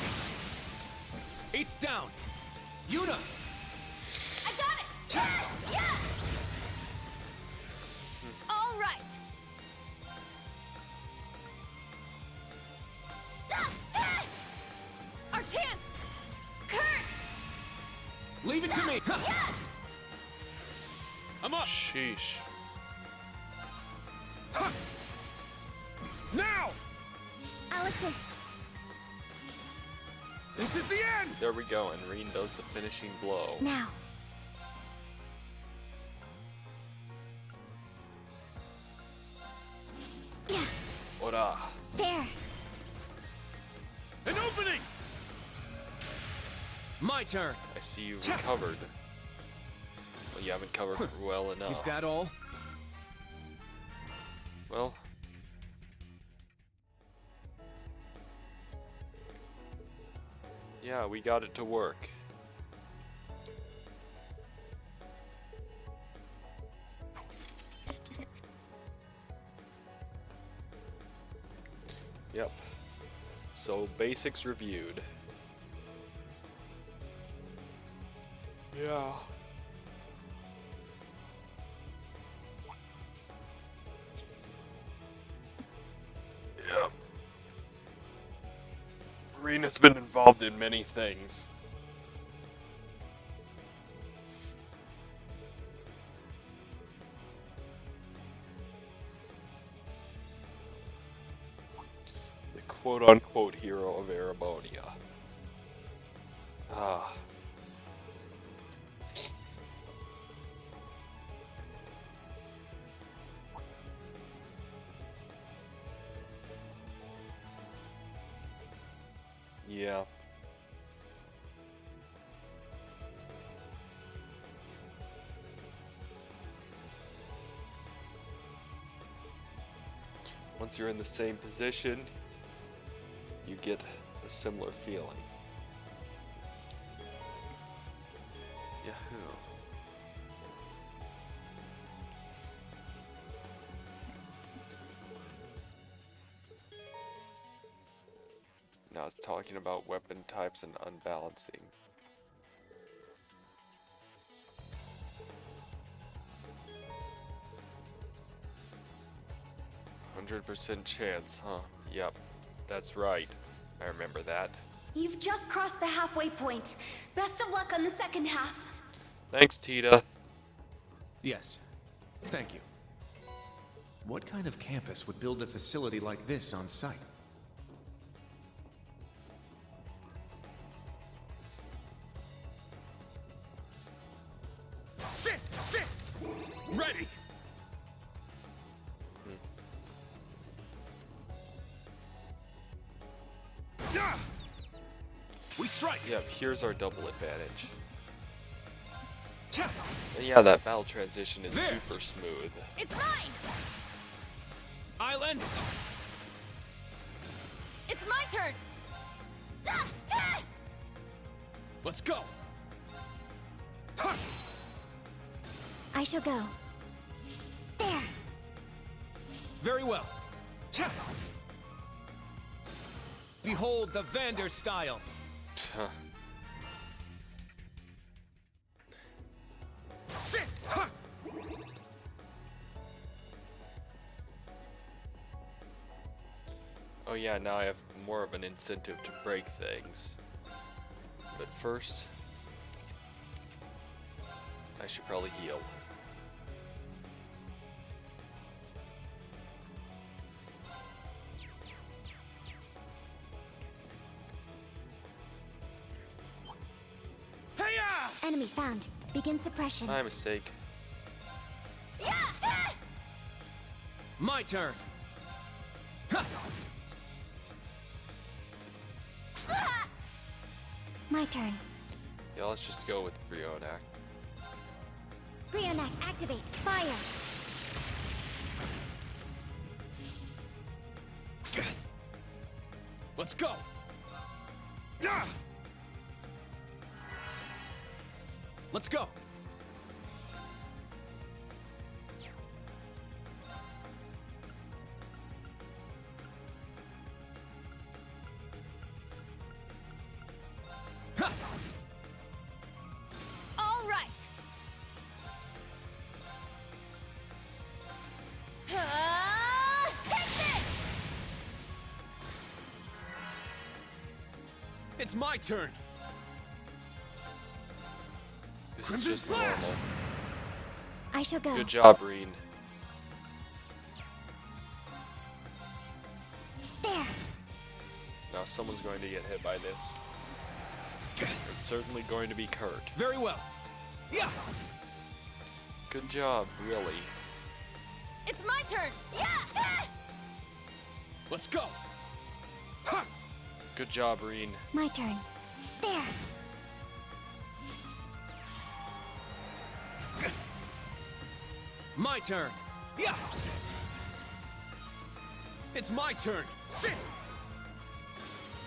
It's down. Yuna. I got it. Yeah. All right. Our chance. Kurt. Leave it to me. I'm up. Sheesh. Now. I'll assist. This is the end. There we go, and Reen does the finishing blow. Now. Ora. There. An opening. My turn. I see you recovered. Well, you haven't covered well enough. Is that all? Well, yeah, we got it to work. Yep. So, basics reviewed. Yeah. Yeah. Rena's been involved in many things. The quote-unquote hero of Erebonia. Ah. Yeah. Once you're in the same position, you get a similar feeling. Yahoo. Now it's talking about weapon types and unbalancing. %100 chance, huh? Yep, that's right. I remember that. You've just crossed the halfway point. Best of luck on the second half. Thanks, Tita. Yes. Thank you. What kind of campus would build a facility like this on site? Sit! Sit! Ready! Yeah! We strike! Yep, here's our double advantage. And yeah, that battle transition is super smooth. It's mine! I'll end it! It's my turn! Ah, ah! Let's go! I shall go. There. Very well. Behold the Vander style. Sit! Oh yeah, now I have more of an incentive to break things. But first, I should probably heal. Enemy found. Begin suppression. My mistake. Yeah! Ah! My turn. My turn. Yeah, let's just go with Brionac. Brionac, activate. Fire. Let's go! Let's go. All right! Take this! It's my turn. This is just normal. I shall go. Good job, Reen. There. Now someone's going to get hit by this. It's certainly going to be Kurt. Very well. Yeah. Good job, really. It's my turn! Yeah! Ah! Let's go! Good job, Reen. My turn. There. My turn. Yeah. It's my turn. Sit.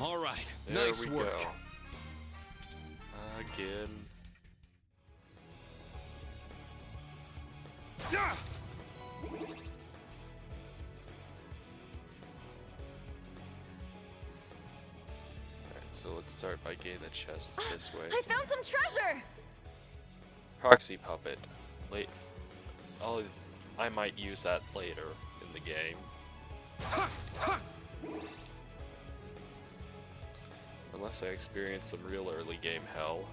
All right. There Nice we work. go. Again. Yeah. So let's start by getting the chest this way. I found some treasure! Proxy puppet. I might use that later in the game. Unless I experience some real early game hell.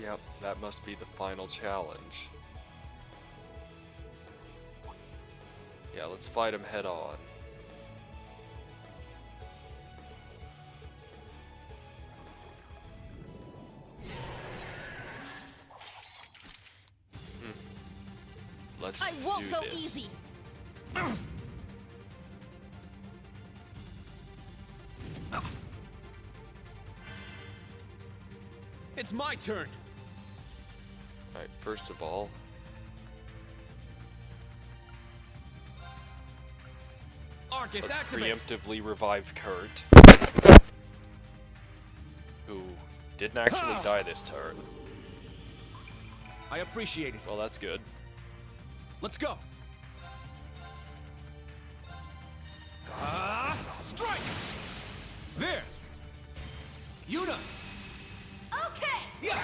Yep, that must be the final challenge. Yeah, let's fight him head on. Let's I won't do go this. easy. It's my turn. Alright, first of all, Arcus, let's activate. preemptively revive Kurt, who didn't actually die this turn. I appreciate it. Well, that's good. Let's go. Strike. There. Yuna. Okay! Yeah.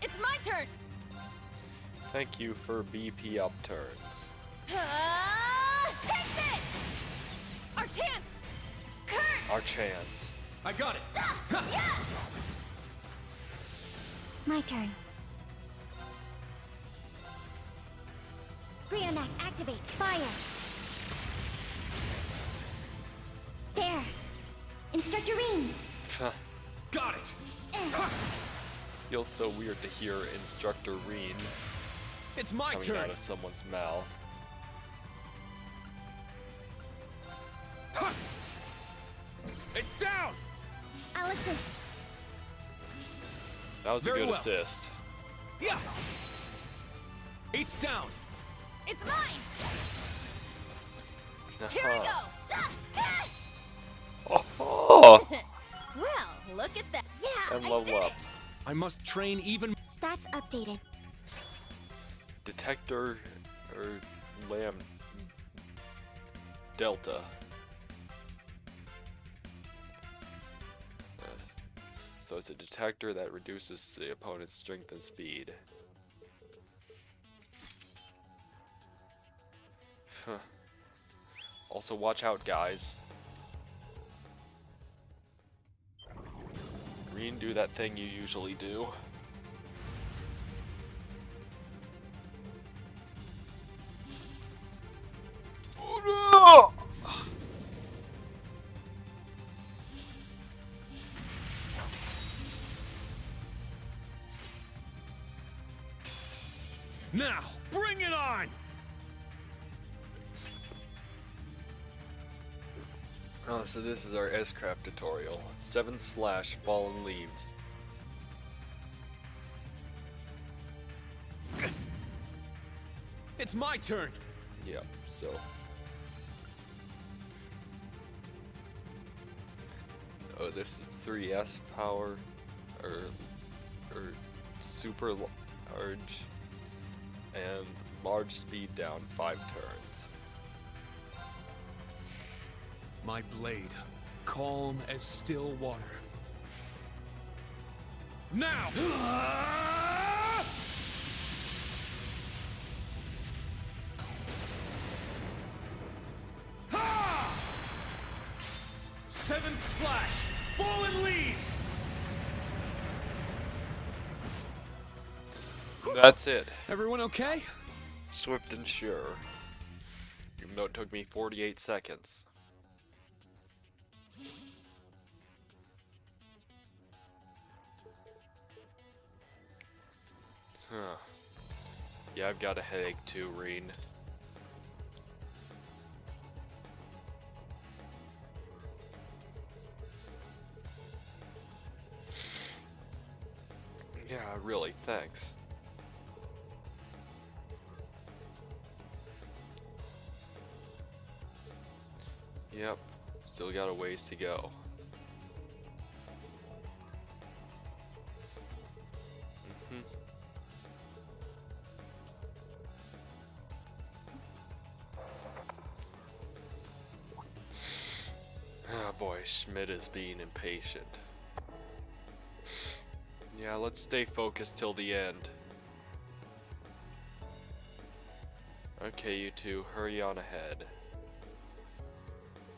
It's my turn! Thank you for BP upturns. Take this! Our chance! Kurt! Our chance. I got it. My turn. Brionac, activate. Fire. There. Instructor Rean. Got it. Feels so weird to hear Instructor Rean It's my coming turn. out of someone's mouth. It's down. I'll assist. That was a Very good well. assist. Yeah. It's down. It's mine! Here we go! Oh, Well, look at that. Yeah, and I level did it. ups. I must train even. Stats updated. Detector or Lamb Delta. So it's a detector that reduces the opponent's strength and speed. Huh. Also, watch out, guys. Green, do that thing you usually do. Oh no! Now, bring it on. Oh, so this is our S-Craft tutorial. 7/ Fallen Leaves. It's my turn. Yep, so. Oh, this is 3S power, or super large, and large speed down 5 turns. My blade, calm as still water. Now. 7/, Fallen Leaves! That's it. Everyone okay? Swift and sure. Even though it took me 48 seconds. Huh. Yeah, I've got a headache too, Reen. Yeah, really, thanks. Yep, still got a ways to go. Oh boy, Schmidt is being impatient. Yeah, let's stay focused till the end. Okay, you two, hurry on ahead.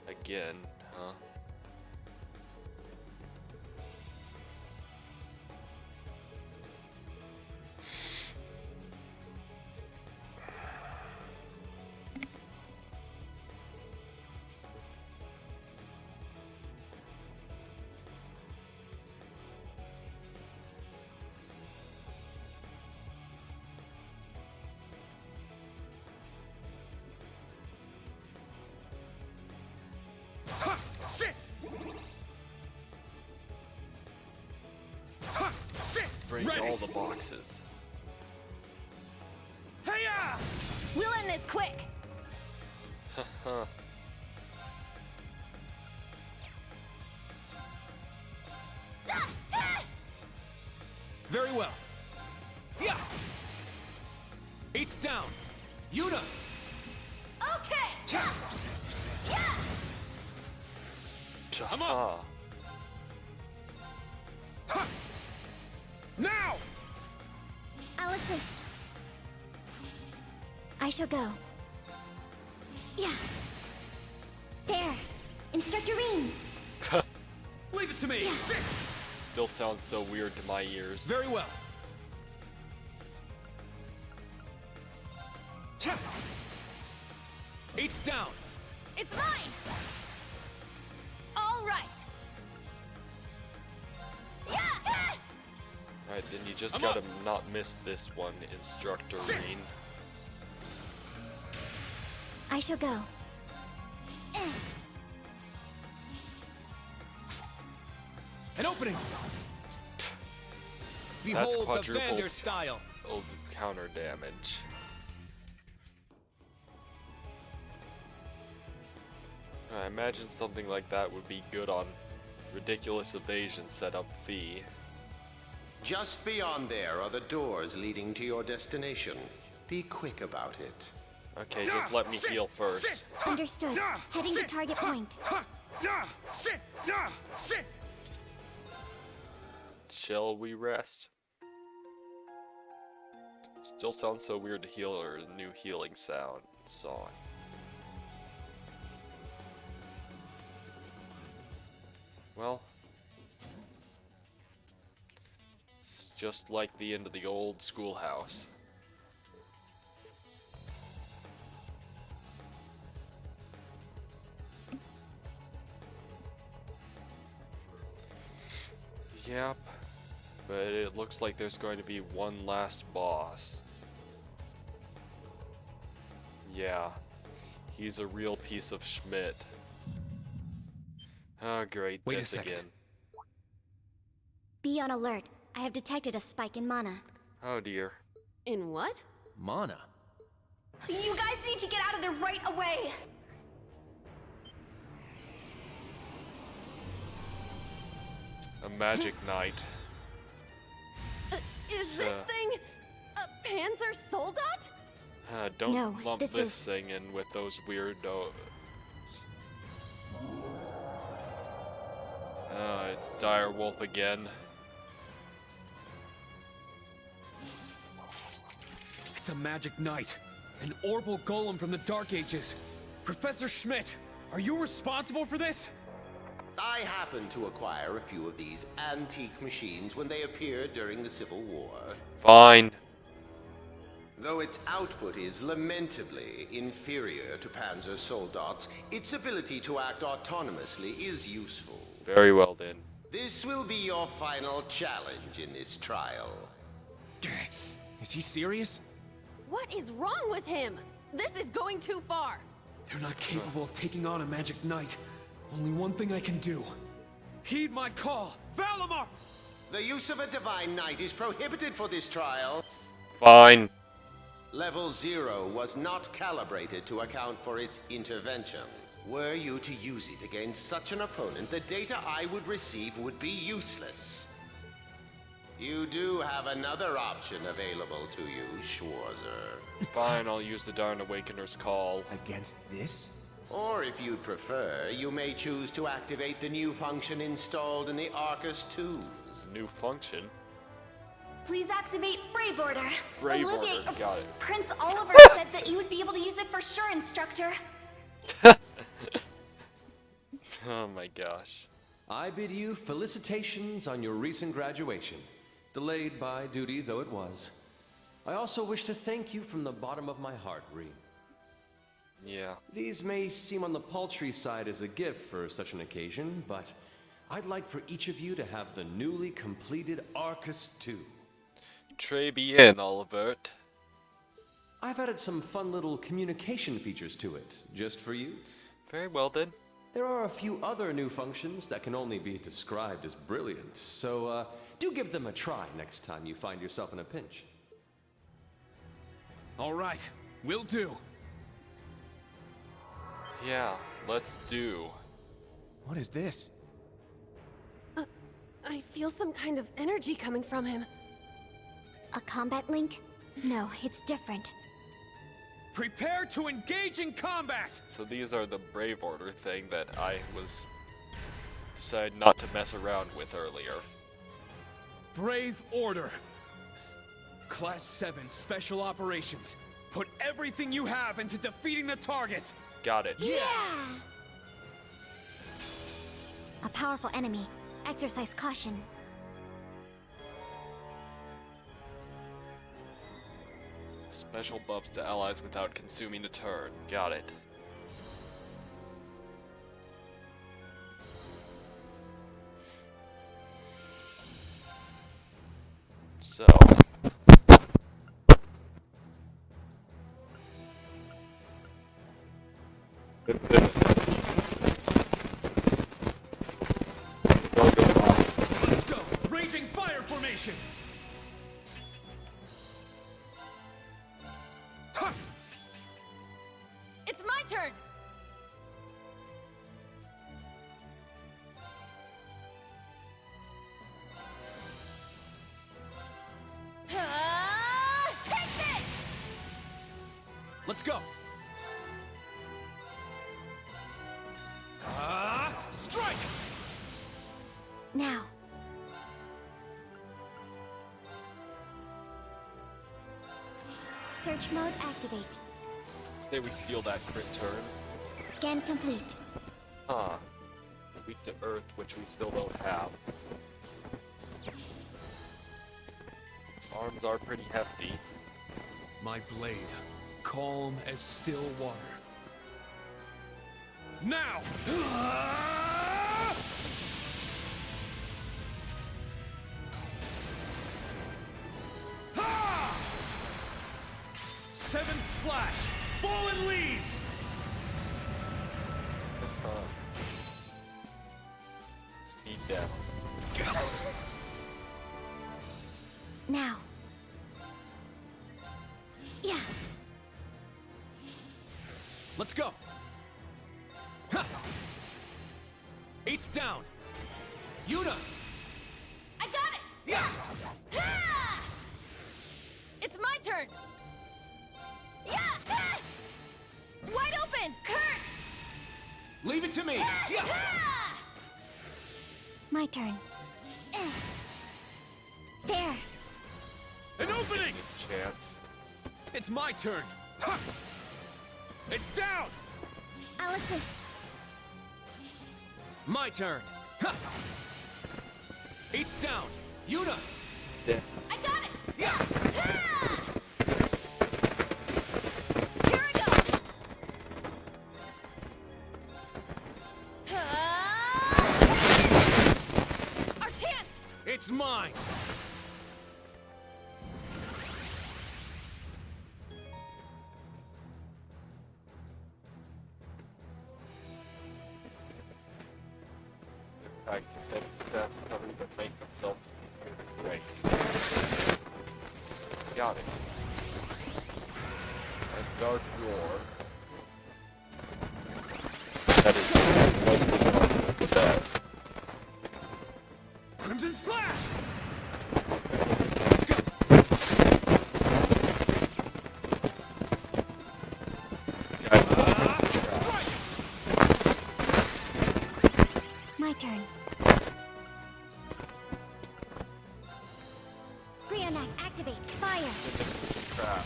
Again, huh? Bring all the boxes. Hey-ya! We'll end this quick. Haha. Very well. Yeah. It's down. Yuta. Okay. Yeah. I'm up. Now! I'll assist. I shall go. Yeah. There. Instructor Rean. Leave it to me. Yes. Still sounds so weird to my ears. Very well. It's down. It's mine. All right. Yeah. Alright, then you just gotta not miss this one, Instructor Rean. I shall go. An opening. That's Behold the quadruple Vander style. Counter damage. I imagine something like that would be good on Ridiculous Evasion setup Fee. Just beyond there are the doors leading to your destination. Be quick about it. Okay, just let me heal first. Understood. Heading to target point. Shall we rest? Still sounds so weird to heal or a new healing song. Well, it's just like the end of the old schoolhouse. Yep, but it looks like there's going to be one last boss. Yeah, he's a real piece of Schmidt. Oh, great. Wait a this second. again. Be on alert. I have detected a spike in mana. Oh dear. In what? Mana. You guys need to get out of there right away! A magic knight. Is this thing a Panzer Soldat? Don't No, lump this this is- thing in with those weirdos. It's Dire Wolf again. It's a magic knight. An Orbal Golem from the Dark Ages. Professor Schmidt, are you responsible for this? I happened to acquire a few of these antique machines when they appeared during the Civil War. Fine. Though its output is lamentably inferior to Panzer Soldat's, its ability to act autonomously is useful. Very well then. This will be your final challenge in this trial. Is he serious? What is wrong with him? This is going too far. They're not capable of taking on a magic knight. Only one thing I can do. Heed my call, Valimar! The use of a Divine Knight is prohibited for this trial. Fine. Level 0 was not calibrated to account for its intervention. Were you to use it against such an opponent, the data I would receive would be useless. You do have another option available to you, Schwarzer. Fine, I'll use the Darn Awakener's call. Against this? Or if you'd prefer, you may choose to activate the new function installed in the Arcus 2s. New function? Please activate Brave Order. Brave Olivier, Order, got it. Prince Oliver said that you would be able to use it for sure, Instructor. Oh my gosh. I bid you felicitations on your recent graduation, delayed by duty though it was. I also wish to thank you from the bottom of my heart, Ree. Yeah. These may seem on the paltry side as a gift for such an occasion, but I'd like for each of you to have the newly completed Arcus 2. Très bien, Olivert. I've added some fun little communication features to it, just for you. Very well then. There are a few other new functions that can only be described as brilliant, so do give them a try next time you find yourself in a pinch. All right, will do. Yeah, let's do. What is this? I feel some kind of energy coming from him. A combat link? No, it's different. Prepare to engage in combat! So these are the Brave Order thing that I was decided not to mess around with earlier. Brave Order. Class 7 Special Operations. Put everything you have into defeating the target. Got it. Yeah! A powerful enemy. Exercise caution. Special buffs to allies without consuming a turn. Got it. So... Let's go! Raging fire formation! It's my turn! Take this! Let's go! Strike! Now. Search mode activate. Say we steal that crit turn. Scan complete. Huh. Weak to Earth, which we still don't have. Its arms are pretty hefty. My blade, calm as still water. Now! 7th slash! Fallen leaves! Speed down. Now. Yeah. Let's go! Ha! 8's down! Yuna! I got it! Yeah! Ha! It's my turn! Yeah! Ha! Wide open! Kurt! Leave it to me! Yeah! Ha! My turn. There. An opening! Its chance. It's my turn! Ha! It's down! I'll assist. My turn! Ha! 8's down! Yuna! Yeah. I got it! Yeah! Ha! Here I go! Ha! Our chance! It's mine! In fact, that cover even make themselves Right. Got it. A dark roar. That is what the best. Crimson Slash! My turn. Brionac, activate. Fire. Crap.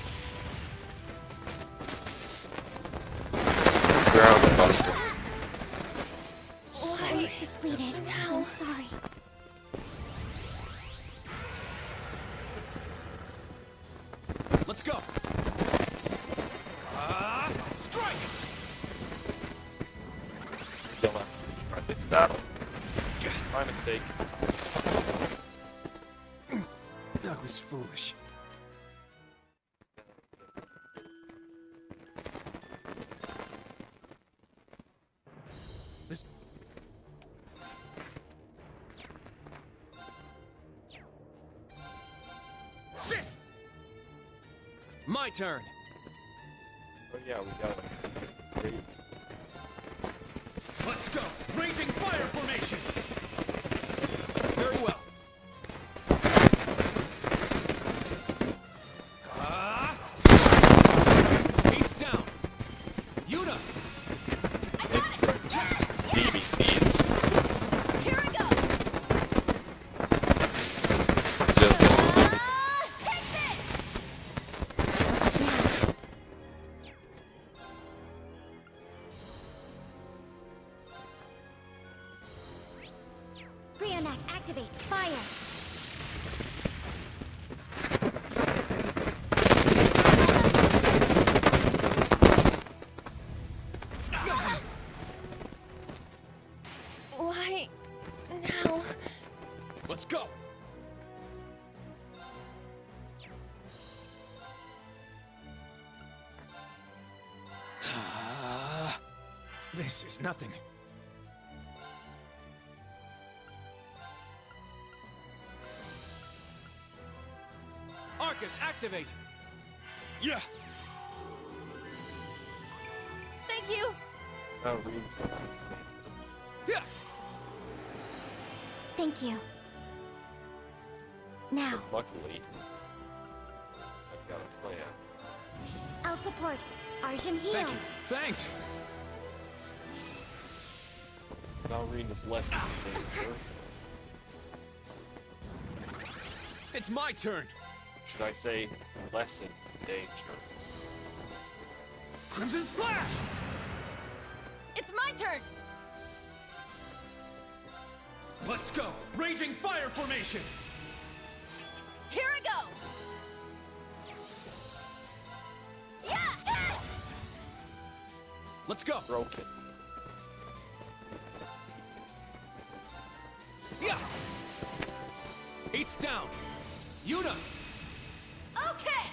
Ground buster. Sorry. Depleted. I'm sorry. Let's go! Strike! Kill him. Alright, it's battle. My mistake. That was foolish. This... Sit! My turn! Oh yeah, we got him. Great. Let's go! Raging fire formation! Very well. He's down. Yuna! BB thieves. Here I go! Just Take this! Brionac, activate. Fire. Why now? Let's go! This is nothing. Arcus, activate! Yeah! Thank you! Oh, Reed's gone. Yeah! Thank you. Now, Luckily, I've got a plan. I'll support. Arjun heal. Thank you. Thanks! Now Reed is less in danger. It's my turn! Should I say less in danger? Crimson Slash! It's my turn! Let's go! Raging fire formation! Here I go! Yeah! Let's go! Broken. Yeah! Eight's down! Yuna! Okay!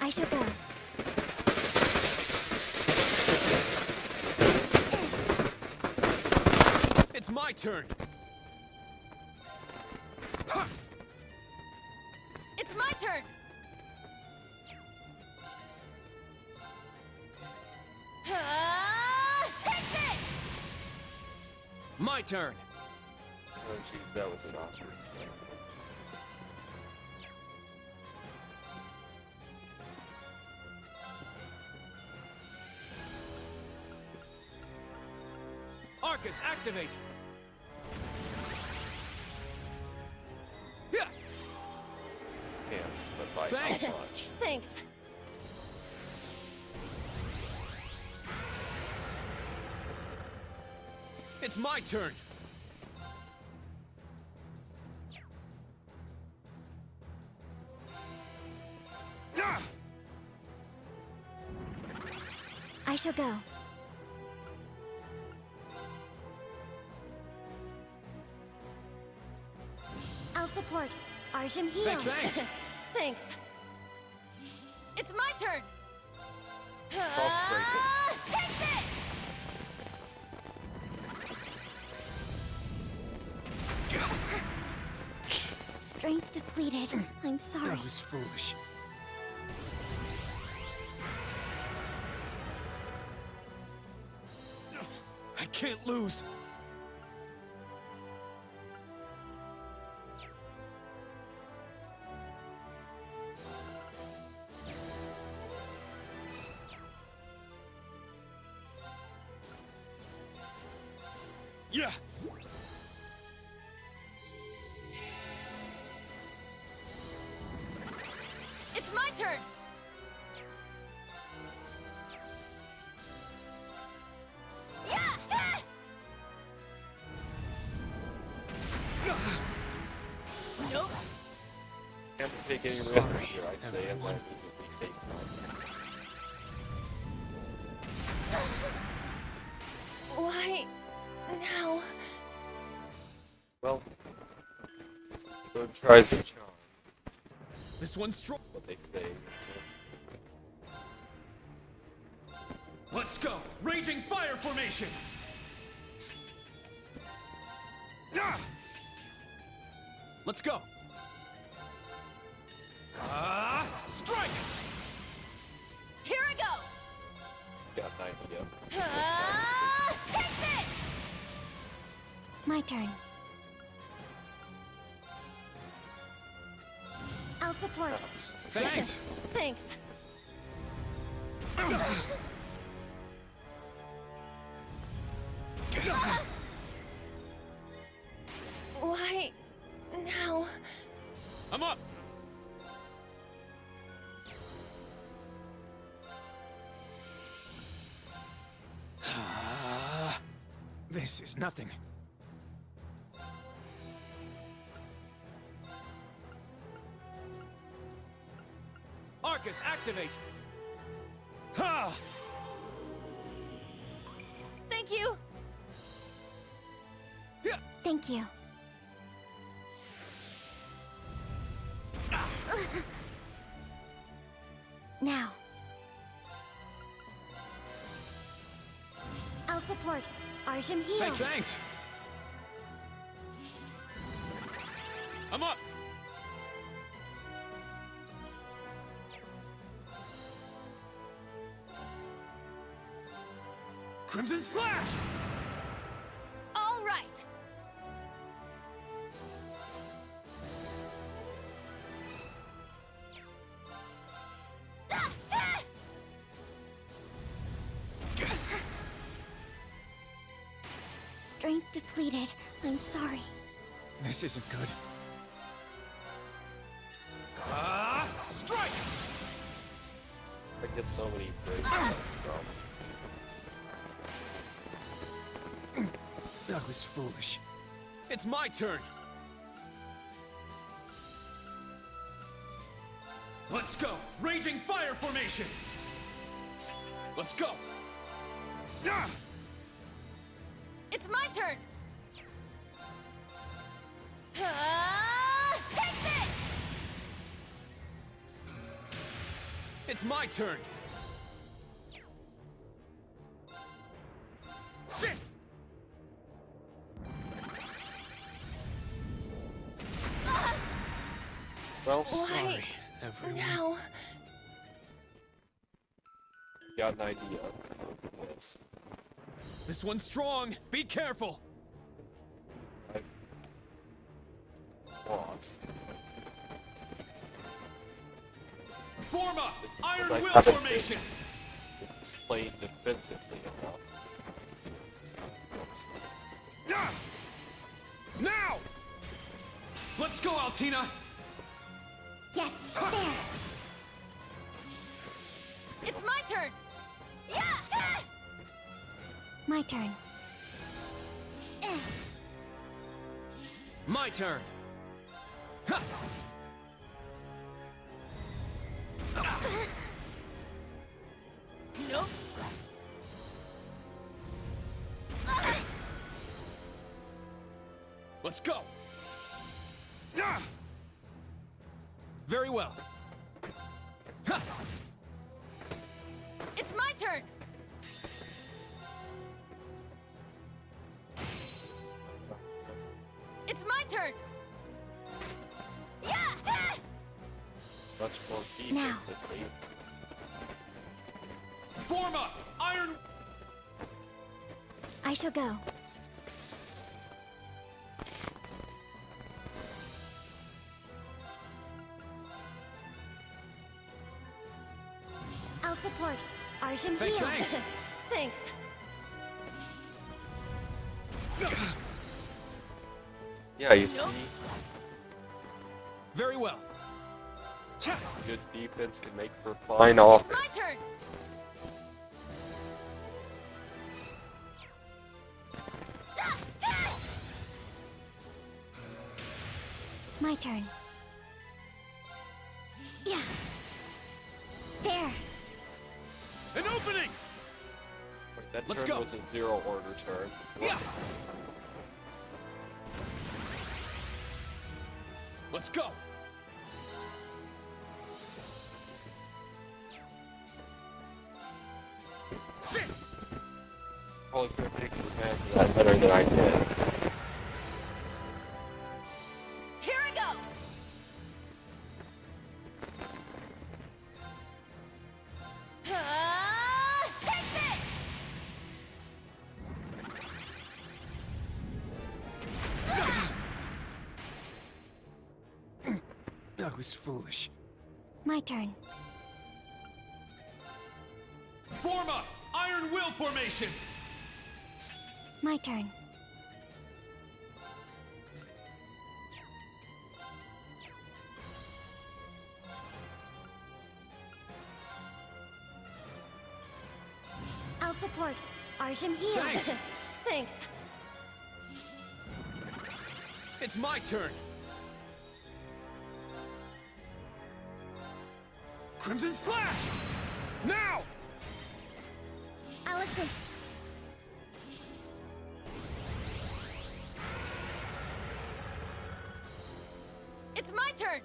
I shall go. It's my turn! It's my turn! Take this! My turn! Oh jeez, that was an awkward. Arcus, activate! Yeah! Hands, but by Thanks. how much? Thanks. It's my turn! I shall go. I'll support. Arjun heal. Thanks! Thanks. It's my turn! Crossbreaker. Take this! did. I'm sorry. I was foolish. I can't lose. Yeah. It's my turn! Yeah! Ta! Nope. Can't take any risks here, I'd say, and then immediately take Why now? Well, third tries a charm. This one's strong. What they say. Let's go! Raging fire formation! Ah! Let's go! Strike! Here I go! Got an idea. Take this! My turn. I'll support. Thanks! Thanks. Why now? I'm up! This is nothing. Arcus, activate! Ha! Thank you! Thank you. Now. I'll support. Arjun heal. Thanks! I'm up! Crimson Slash! All right! Strength depleted. I'm sorry. This isn't good. Strike! I get so many breaks from. That was foolish. It's my turn! Let's go! Raging fire formation! Let's go! It's my turn! Take this! It's my turn! Sit! Well, Why everyone. now? got an idea. Yes. This one's strong! Be careful! Lost. Form up! Iron I Will haven't formation! Played defensively enough. Now! Let's go, Altina! Yes, there. It's my turn! Yeah! My turn. My turn! Ha! Nope. Let's go! Very well. Ha! It's my turn! It's my turn! Yeah! much more defense Now. than me. Form up! Iron... I shall go. I'll support. Arjun heal. Thanks. Thanks. Yeah, you see, Very well. good defense can make for fine offense. My turn. My turn. Yeah. There. An opening! Wait, that Let's turn go. was a zero order turn. Yeah. Let's go. Sit. Probably could have taken advantage of that better than I did. Here I go. Take this. I was foolish. My turn. Form up! Iron Will formation! My turn. I'll support. Arjun heal. Thanks. Thanks. It's my turn. Crimson Slash! Now! I'll assist. It's my turn.